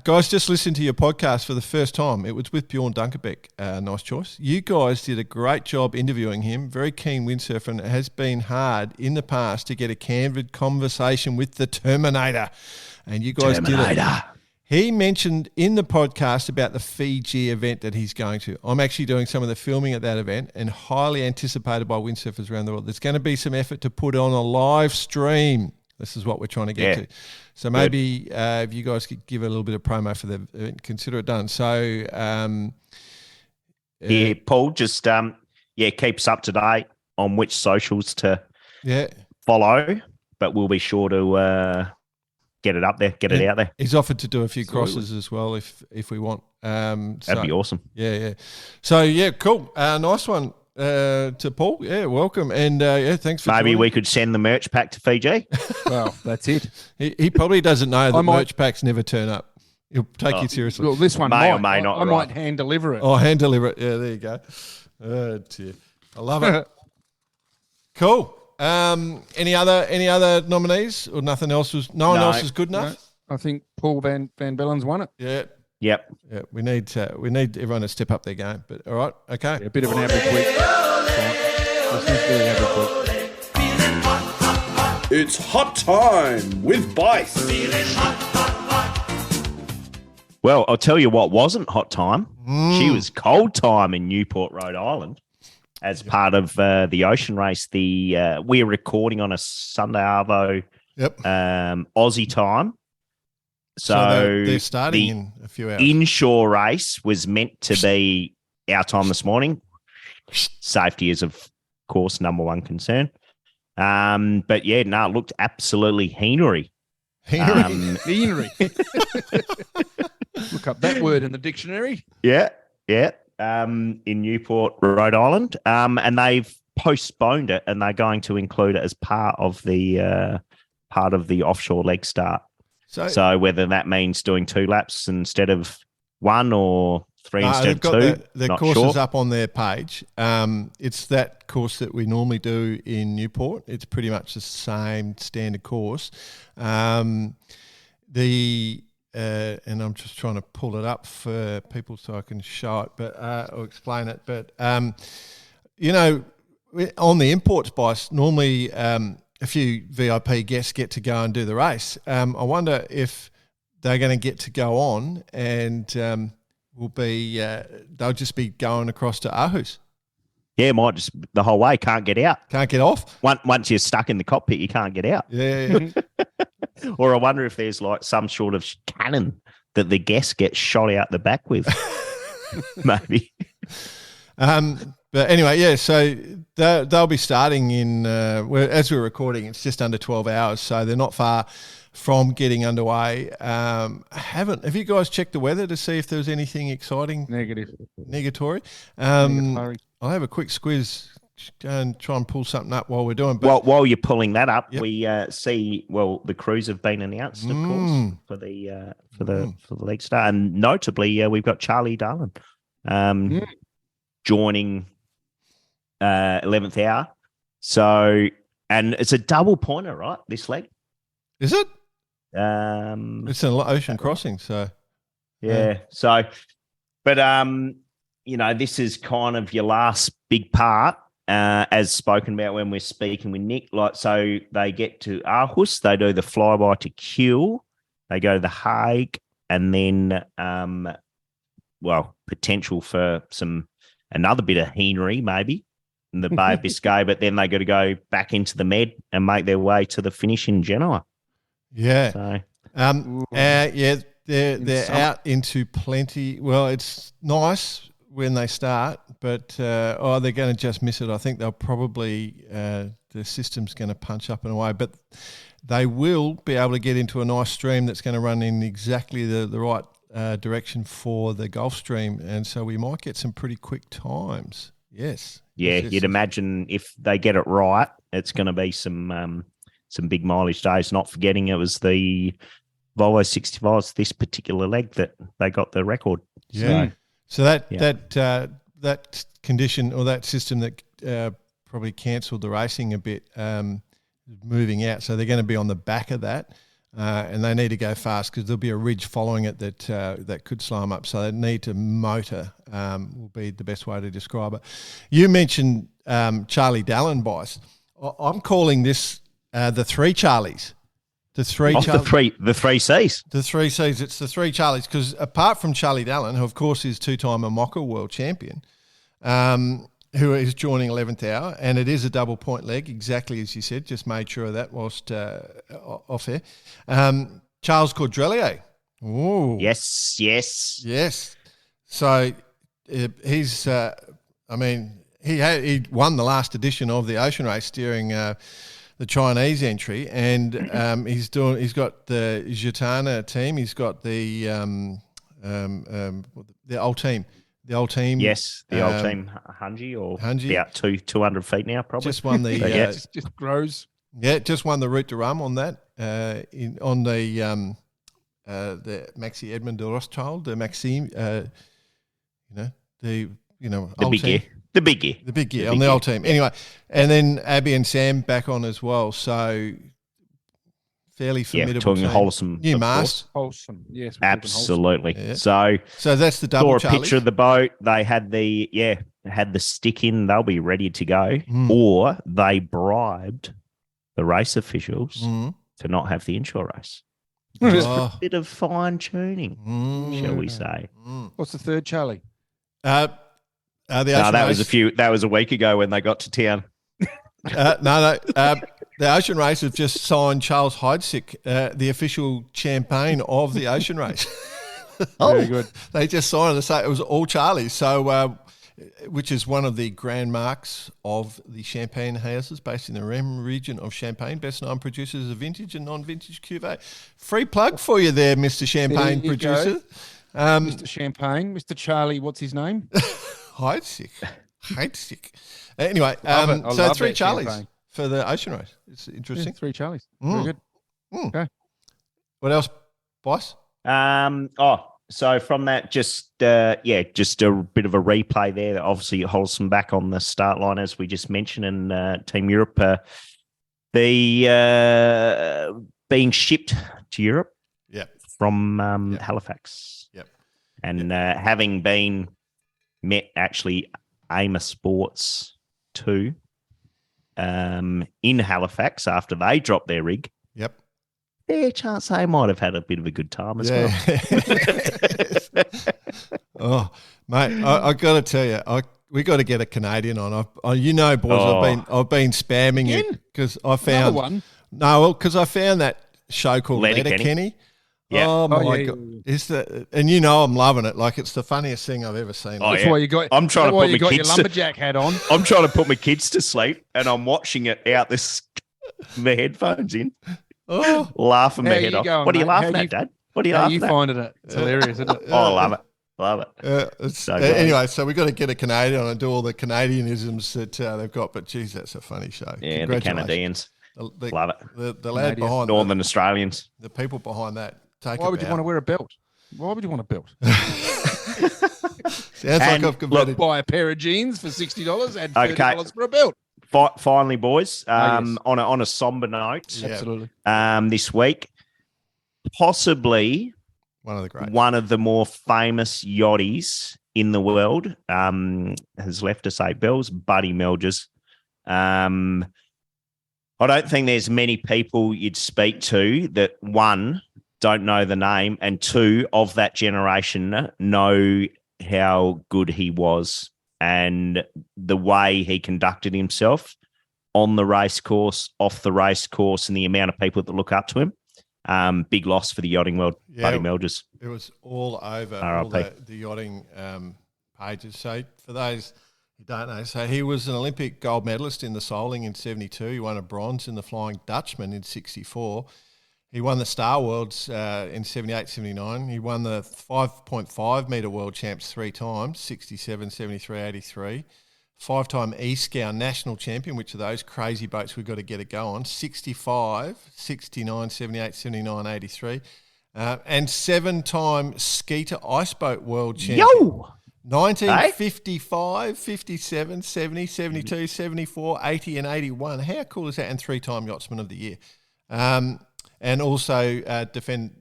[SPEAKER 1] guys, just listen to your podcast for the first time. It was with Bjorn Dunkerbeck. Nice choice. You guys did a great job interviewing him. Very keen windsurfer, and it has been hard in the past to get a candid conversation with the Terminator. And you guys did it. He mentioned in the podcast about the Fiji event that he's going to. I'm actually doing some of the filming at that event and highly anticipated by windsurfers around the world. There's going to be some effort to put on a live stream. This is what we're trying to get to. So maybe if you guys could give a little bit of promo for the event, consider it done. So,
[SPEAKER 5] Paul, just keep us up to date on which socials to follow, but we'll be sure to get it up there, get it out there.
[SPEAKER 1] He's offered to do a few crosses as well if we want.
[SPEAKER 5] That'd be awesome.
[SPEAKER 1] Yeah. So, cool. Nice one. To Paul, welcome, and thanks for.
[SPEAKER 5] Maybe
[SPEAKER 1] joining.
[SPEAKER 5] we could send the merch pack to Fiji.
[SPEAKER 3] Well, that's it.
[SPEAKER 1] He probably doesn't know that merch packs never turn up. He'll take you seriously.
[SPEAKER 3] Well, this one
[SPEAKER 5] may or may not.
[SPEAKER 3] I might hand deliver it.
[SPEAKER 1] Oh, hand deliver it. Yeah, there you go. Oh dear, I love it. Cool. Any other nominees or nothing else was? No one else is good enough.
[SPEAKER 3] No, I think Paul Van Bellen's won it.
[SPEAKER 1] Yeah.
[SPEAKER 5] Yep.
[SPEAKER 1] Yeah, we need everyone to step up their game. But all right, okay.
[SPEAKER 3] Yeah, a bit of an average week.
[SPEAKER 7] It's hot time with Bice.
[SPEAKER 5] Well, I'll tell you what wasn't hot time. She was cold time in Newport, Rhode Island, as part of the ocean race. We're recording on a Sunday arvo, Aussie time. So
[SPEAKER 1] they're starting in a few hours.
[SPEAKER 5] Inshore race was meant to be our time this morning. Safety is, of course, number one concern. But it looked absolutely Heinery.
[SPEAKER 3] Heinery. Look up that word in the dictionary.
[SPEAKER 5] Yeah. In Newport, Rhode Island. And they've postponed it, and they're going to include it as part of the offshore leg start. So whether that means doing 2 laps instead of 1 or 3 instead of 2,
[SPEAKER 1] the course is up on their page. It's that course that we normally do in Newport. It's pretty much the same standard course. And I'm just trying to pull it up for people so I can show it, or explain it. But on the imports bias, normally. A few VIP guests get to go and do the race. I wonder if they're going to get to go on and will be they'll just be going across to Aarhus.
[SPEAKER 5] Yeah, might just the whole way. Can't get out.
[SPEAKER 1] Can't get off.
[SPEAKER 5] Once you're stuck in the cockpit, you can't get out.
[SPEAKER 1] Yeah.
[SPEAKER 5] Or I wonder if there's like some sort of cannon that the guests get shot out the back with. Maybe.
[SPEAKER 1] But anyway, yeah. So they'll be starting in as we're recording. It's just under 12 hours, so they're not far from getting underway. Have you guys checked the weather to see if there's anything exciting? Negatory. I'll have a quick squiz. Go and try and pull something up while we're doing. But
[SPEAKER 5] while you're pulling that up, we see the crews have been announced, of course, for the leg start, and notably we've got Charlie Darlin joining 11th hour. So, and it's a double pointer, right? This leg,
[SPEAKER 1] is it?
[SPEAKER 5] It's
[SPEAKER 1] an ocean crossing, so
[SPEAKER 5] yeah. So, but this is kind of your last big part. As spoken about when we're speaking with Nick, so they get to Aarhus, they do the flyby to Kiel, they go to The Hague, and then, potential for another bit of Heinery maybe in the Bay of Biscay, but then they got to go back into the Med and make their way to the finish in Genoa.
[SPEAKER 1] Yeah.
[SPEAKER 5] So,
[SPEAKER 1] they're out into plenty. Well, it's nice when they start, but they're going to just miss it. I think they'll probably the system's going to punch up and away, but they will be able to get into a nice stream that's going to run in exactly the right direction for the Gulf Stream, and so we might get some pretty quick times. Yes.
[SPEAKER 5] Yeah, you'd imagine if they get it right, it's going to be some big mileage days. Not forgetting it was the Volvo 65s, this particular leg, that they got the record.
[SPEAKER 1] Yeah. So that condition or that system that probably cancelled the racing a bit, moving out. So they're going to be on the back of that, and they need to go fast because there'll be a ridge following it that could slow them up. So they need to motor will be the best way to describe it. You mentioned Charlie Dallin, Bice. I'm calling this the three Charlies. The three
[SPEAKER 5] C's.
[SPEAKER 1] The three C's. It's the three Charlies because apart from Charlie Dallin, who of course is two-time AMOCA world champion, who is joining 11th hour, and it is a double point leg, exactly as you said. Just made sure of that whilst off air. Charles Cordrelier. Ooh.
[SPEAKER 5] Yes.
[SPEAKER 1] So he's. He won the last edition of the Ocean Race during the Chinese entry, and he's got the Gitana team. He's got the old team. The old team.
[SPEAKER 5] Yes, the old team, Hunji, about 200 feet now, probably.
[SPEAKER 1] Just won the.
[SPEAKER 3] Just grows.
[SPEAKER 1] Yeah, just won the Route de Rome on that. On the Maxi Edmond de Rothschild, the Maxime. The old team.
[SPEAKER 5] The big gear.
[SPEAKER 1] The big gear on the old team. Anyway, and then Abby and Sam back on as well. So fairly formidable.
[SPEAKER 5] Talking
[SPEAKER 1] team.
[SPEAKER 5] Wholesome.
[SPEAKER 1] New mast.
[SPEAKER 3] Wholesome. Yes.
[SPEAKER 5] Absolutely.
[SPEAKER 1] Yeah.
[SPEAKER 5] So
[SPEAKER 1] that's the double.
[SPEAKER 5] Saw a picture of the boat. They had the stick in. They'll be ready to go. Or they bribed the race officials to not have the inshore race. Just for a bit of fine tuning, shall we say?
[SPEAKER 3] What's the third Charlie?
[SPEAKER 1] That
[SPEAKER 5] was a week ago when they got to town.
[SPEAKER 1] The Ocean Race have just signed Charles Heidsick, the official champagne of the Ocean Race.
[SPEAKER 3] Very good.
[SPEAKER 1] They just signed it. It was all Charlies. So, which is one of the grand marks of the champagne houses based in the Rem region of Champagne. Best known producers of vintage and non-vintage cuvee. Free plug for you there, Mr. Champagne producer.
[SPEAKER 3] Mr. Champagne, Mr. Charlie, what's his name?
[SPEAKER 1] Heidsick. Anyway, so three Charlies champagne for the Ocean Race. It's interesting.
[SPEAKER 3] Yeah, three Charlies. Very good. Okay.
[SPEAKER 1] What else, Bice?
[SPEAKER 5] So from that, just a bit of a replay there. Obviously, Wholesome back on the start line, as we just mentioned, and Team Europe, being shipped to Europe from Halifax.
[SPEAKER 1] Yep.
[SPEAKER 5] And having been met actually AIMA Sports 2 in Halifax after they dropped their rig.
[SPEAKER 1] Yep.
[SPEAKER 5] Fair chance they might have had a bit of a good time as well.
[SPEAKER 1] Oh, mate, I got to tell you, we got to get a Canadian on. Boys, I've been spamming you because I found
[SPEAKER 3] one.
[SPEAKER 1] No, because I found that show called
[SPEAKER 5] Letterkenny.
[SPEAKER 1] Letterkenny.
[SPEAKER 5] Yeah.
[SPEAKER 1] Oh my
[SPEAKER 3] yeah.
[SPEAKER 1] god! And I'm loving it. Like it's the funniest thing I've ever seen.
[SPEAKER 5] Oh,
[SPEAKER 3] That's
[SPEAKER 5] yeah.
[SPEAKER 3] why you got.
[SPEAKER 5] I'm trying to put my
[SPEAKER 3] your
[SPEAKER 5] kids
[SPEAKER 3] lumberjack hat on.
[SPEAKER 5] I'm trying to put my kids to sleep, and I'm watching it out my headphones in, laughing my
[SPEAKER 3] How
[SPEAKER 5] head
[SPEAKER 3] you
[SPEAKER 5] off.
[SPEAKER 3] going,
[SPEAKER 5] What are you
[SPEAKER 3] mate?
[SPEAKER 5] laughing at, Dad? What are you
[SPEAKER 3] How
[SPEAKER 5] laughing
[SPEAKER 3] you
[SPEAKER 5] at?
[SPEAKER 3] finding it? It's hilarious, isn't it?
[SPEAKER 5] Oh, I love it. Love it. So great.
[SPEAKER 1] Anyway, so we got to get a Canadian on and do all the Canadianisms that they've got. But geez, that's a funny show.
[SPEAKER 5] Yeah, the Canadians.
[SPEAKER 1] Love
[SPEAKER 5] it.
[SPEAKER 1] The lad behind
[SPEAKER 5] Northern Australians.
[SPEAKER 1] the people behind that.
[SPEAKER 3] Why would you want to wear a belt? Why would you want a belt?
[SPEAKER 1] Sounds like I've converted.
[SPEAKER 3] Buy a pair of jeans for $60 and $30 for a belt.
[SPEAKER 5] Finally, boys,
[SPEAKER 3] yes.
[SPEAKER 5] on a somber note,
[SPEAKER 3] Absolutely.
[SPEAKER 5] This week, possibly
[SPEAKER 1] one of the
[SPEAKER 5] more famous yachties in the world has left us 8 bells, Buddy Melgers. I don't think there's many people you'd speak to that, one, don't know the name, and two, of that generation know how good he was and the way he conducted himself on the race course, off the race course, and the amount of people that look up to him. Big loss for the yachting world, Buddy Melgers.
[SPEAKER 1] It was all over all the yachting pages. So for those who don't know, so he was an Olympic gold medalist in the sailing in 72. He won a bronze in the Flying Dutchman in 64. He won the Star Worlds in 78, 79. He won the 5.5 metre world champs 3 times, 67, 73, 83. 5-time E-Scow national champion, which are those crazy boats we've got to get a go on, 65, 69, 78, 79, 83. And 7-time Skeeter Iceboat world champion.
[SPEAKER 5] Yo!
[SPEAKER 1] 1955, 57, 70, 72, 74, 80 and 81. How cool is that? And 3-time Yachtsman of the Year. And also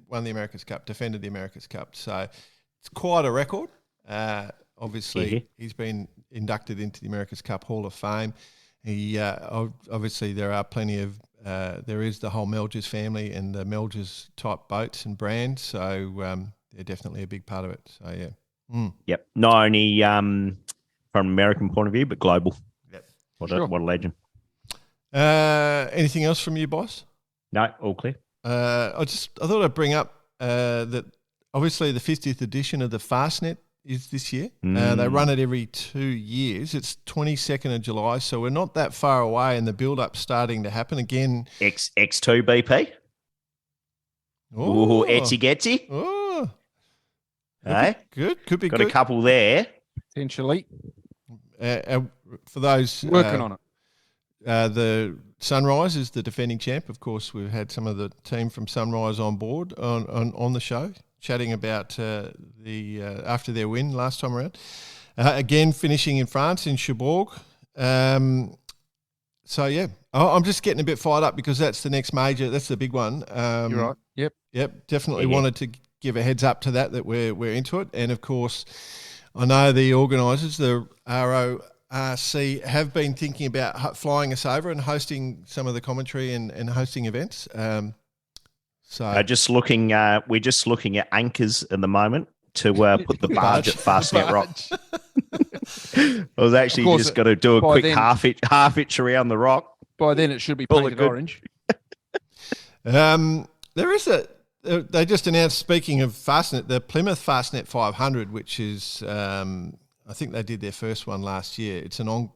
[SPEAKER 1] won the America's Cup, defended the America's Cup. So it's quite a record. Obviously, he's been inducted into the America's Cup Hall of Fame. He obviously there are plenty of there is the whole Melgers family and the Melgers type boats and brands. So they're definitely a big part of it. So yeah.
[SPEAKER 5] Yep. Not only from an American point of view, but global.
[SPEAKER 1] Yep.
[SPEAKER 5] What a legend.
[SPEAKER 1] Anything else from you, boss?
[SPEAKER 5] No, all clear.
[SPEAKER 1] I thought I'd bring up that obviously the 50th edition of the Fastnet is this year. They run it every 2 years. It's 22nd of July, so we're not that far away, and the build-up's starting to happen again.
[SPEAKER 5] X2 BP. Ooh, etsy getsy.
[SPEAKER 1] Oh,
[SPEAKER 5] Good.
[SPEAKER 1] Could be
[SPEAKER 5] Got
[SPEAKER 1] good.
[SPEAKER 5] a couple there.
[SPEAKER 3] Potentially.
[SPEAKER 1] For those
[SPEAKER 3] working on it.
[SPEAKER 1] The Sunrise is the defending champ. Of course, we've had some of the team from Sunrise on board on the show, chatting about after their win last time around. Again, finishing in France in Cherbourg. So yeah, I'm just getting a bit fired up because that's the next major. That's the big one.
[SPEAKER 3] You're right.
[SPEAKER 1] Yep. Definitely wanted to give a heads up to that we're into it, and of course, I know the organisers, the RORC, have been thinking about flying us over and hosting some of the commentary and hosting events. So
[SPEAKER 5] we're just looking at anchors at the moment to put the barge at Fastnet Rock. I was actually just got to do a quick half itch around the rock.
[SPEAKER 3] By then, it should be painted orange.
[SPEAKER 1] There is they just announced, speaking of Fastnet, the Plymouth Fastnet 500, which is, I think they did their first one last year.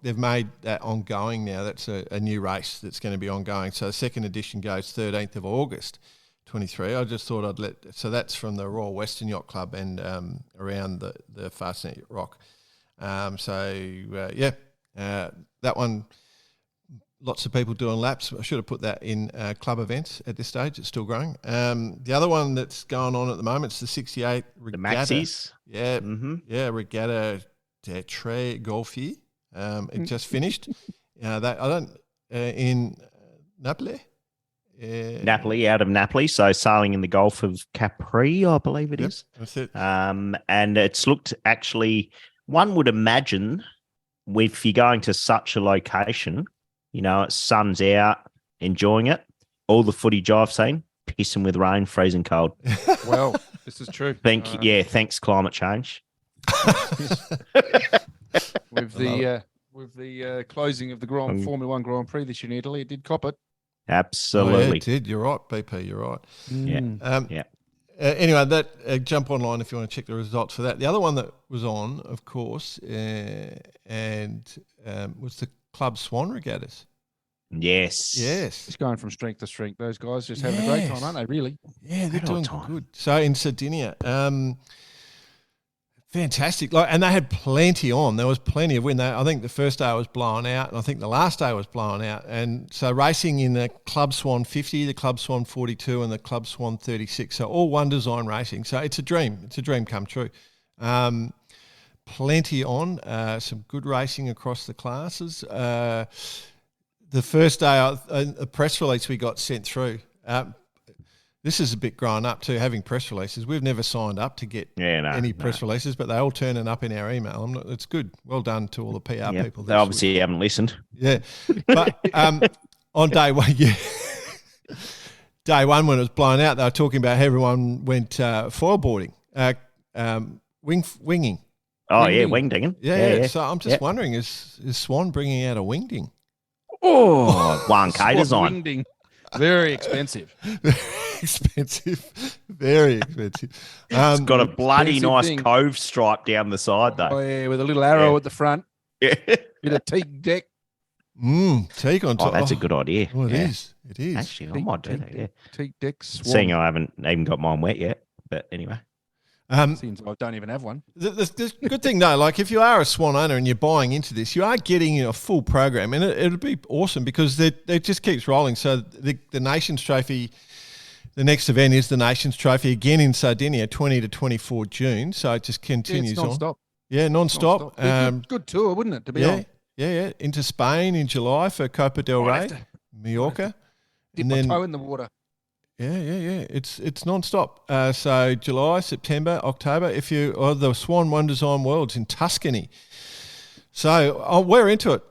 [SPEAKER 1] They've made that ongoing now. That's a new race that's going to be ongoing. So the second edition goes 13th of August, 23. I just thought so that's from the Royal Western Yacht Club and around the Fastnet Rock. That one, lots of people doing laps. I should have put that in club events at this stage. It's still growing. The other one that's going on at the moment is the 68 Regatta.
[SPEAKER 5] The Maxis.
[SPEAKER 1] Yeah. Mm-hmm. Yeah, Regatta des Tres Golfiers. It just finished. In Napoli.
[SPEAKER 5] Napoli, out of Napoli, so sailing in the Gulf of Capri, I believe it is.
[SPEAKER 1] That's it.
[SPEAKER 5] And it's looked actually, one would imagine, if you're going to such a location, sun's out, enjoying it, all the footage I've seen, pissing with rain, freezing cold.
[SPEAKER 3] Well, this is true.
[SPEAKER 5] Thanks, climate change.
[SPEAKER 3] with the closing of the Formula One Grand Prix this year in Italy, it did cop it.
[SPEAKER 5] Absolutely.
[SPEAKER 1] Oh, yeah, it did. You're right, BP. You're right.
[SPEAKER 5] Yeah.
[SPEAKER 1] Anyway, that jump online if you want to check the results for that. The other one that was on, of course, was the Club Swan Regattas.
[SPEAKER 5] Yes.
[SPEAKER 1] Yes.
[SPEAKER 3] It's going from strength to strength. Those guys just having a great time, aren't they, really?
[SPEAKER 1] Yeah, they're doing good. So in Sardinia, fantastic. And they had plenty on. There was plenty of wind. I think the first day was blowing out, and I think the last day was blowing out. And so racing in the Club Swan 50, the Club Swan 42, and the Club Swan 36. So all one design racing. So it's a dream. It's a dream come true. Plenty on. Some good racing across the classes. The first day, a press release we got sent through. This is a bit grown up too, having press releases. We've never signed up to get any press releases, but they all turning up in our email. It's good. Well done to all the PR people.
[SPEAKER 5] They obviously haven't listened.
[SPEAKER 1] Yeah. But on day one, day one when it was blown out, they were talking about how everyone went foil boarding, winging.
[SPEAKER 5] Oh, wing dinging.
[SPEAKER 1] Yeah. So I'm just wondering, is Swan bringing out a wingding?
[SPEAKER 5] Oh, 1K design.
[SPEAKER 3] Wingding. Very expensive.
[SPEAKER 1] Very expensive.
[SPEAKER 5] It's got a bloody nice cove stripe down the side, though.
[SPEAKER 3] Oh, yeah, with a little arrow at the front.
[SPEAKER 5] Yeah.
[SPEAKER 3] Bit of teak deck.
[SPEAKER 1] Teak on top.
[SPEAKER 5] Oh, that's a good idea.
[SPEAKER 1] Oh, it is. It is.
[SPEAKER 5] Actually, I might do that, yeah.
[SPEAKER 3] Teak deck, Swan.
[SPEAKER 5] Seeing I haven't even got mine wet yet, but anyway.
[SPEAKER 3] Seems I don't even have one.
[SPEAKER 1] The good thing, though, like if you are a Swan owner and you're buying into this, you are getting a full program, and it'll be awesome because it just keeps rolling. So the Nations Trophy, the next event is the Nations Trophy again in Sardinia, 20 to 24 June. So it just continues
[SPEAKER 3] it's non-stop.
[SPEAKER 1] on. Yeah, non-stop.
[SPEAKER 3] Good tour, wouldn't it, to be on?
[SPEAKER 1] Yeah. Into Spain in July for Copa del Rey, Mallorca.
[SPEAKER 3] Dip my toe in the water.
[SPEAKER 1] Yeah. It's non-stop. So July, September, October. The Swan One Design Worlds in Tuscany. So we're into it.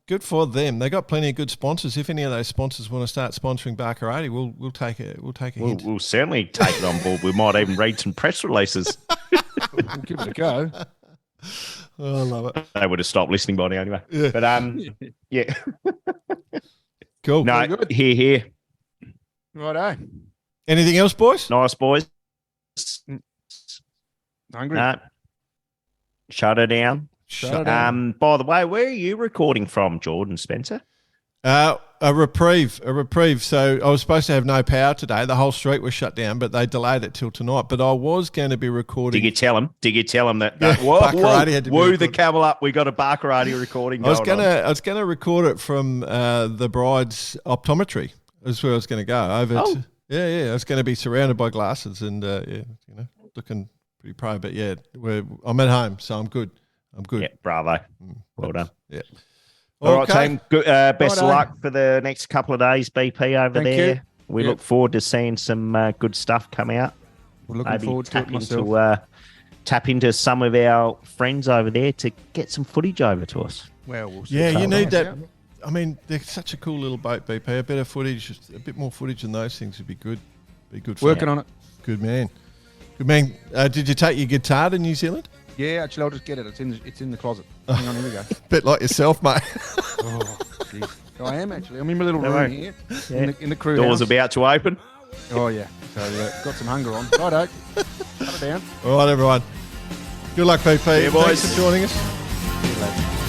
[SPEAKER 1] Good for them. They got plenty of good sponsors. If any of those sponsors want to start sponsoring Barcarati, we'll take a hint.
[SPEAKER 5] We'll certainly take it on board. We might even read some press releases.
[SPEAKER 3] We'll give it a go.
[SPEAKER 1] Oh, I love it.
[SPEAKER 5] They would have stopped listening by now anyway.
[SPEAKER 1] Yeah.
[SPEAKER 5] But yeah.
[SPEAKER 1] Cool.
[SPEAKER 5] No, here.
[SPEAKER 3] Righto.
[SPEAKER 1] Anything else, boys?
[SPEAKER 5] Nice, boys.
[SPEAKER 3] Hungry?
[SPEAKER 5] Shut her down. By the way, where are you recording from, Jordan Spencer?
[SPEAKER 1] A reprieve. So I was supposed to have no power today. The whole street was shut down, but they delayed it till tonight. But I was going to be recording.
[SPEAKER 5] Did you tell them that?
[SPEAKER 1] Barcarati had to be
[SPEAKER 5] woo the camel up. We got a Barcarati recording.
[SPEAKER 1] I was gonna record it from the bride's optometry. That's where I was going to go over. I was going to be surrounded by glasses and looking pretty pro. But yeah, I'm at home, so I'm good.
[SPEAKER 5] Yeah, bravo. Well done.
[SPEAKER 1] Yeah.
[SPEAKER 5] All right, team. Good, best of luck for the next couple of days, BP over there.
[SPEAKER 3] You.
[SPEAKER 5] We look forward to seeing some good stuff come out.
[SPEAKER 3] We're looking forward to it myself.
[SPEAKER 5] Tap into some of our friends over there to get some footage over to us.
[SPEAKER 3] Well, we'll see.
[SPEAKER 1] Yeah, you need that. Yeah. I mean, they're such a cool little boat, BP. A bit more footage than those things would be good. Be good.
[SPEAKER 3] Working on it.
[SPEAKER 1] Good man. Did you take your guitar to New Zealand?
[SPEAKER 3] Yeah, actually, I'll just get it. It's in the closet. Hang on, here we go.
[SPEAKER 1] Bit like yourself, mate.
[SPEAKER 3] Geez. I am actually. I'm in my little room here in the crew
[SPEAKER 5] Door's
[SPEAKER 3] house.
[SPEAKER 5] About to open.
[SPEAKER 3] Oh yeah. So got some hunger on. Righto. Shut it down.
[SPEAKER 1] All right, everyone. Good luck, BP.
[SPEAKER 5] Yeah, boys.
[SPEAKER 1] Thanks for joining us.
[SPEAKER 3] Good lads.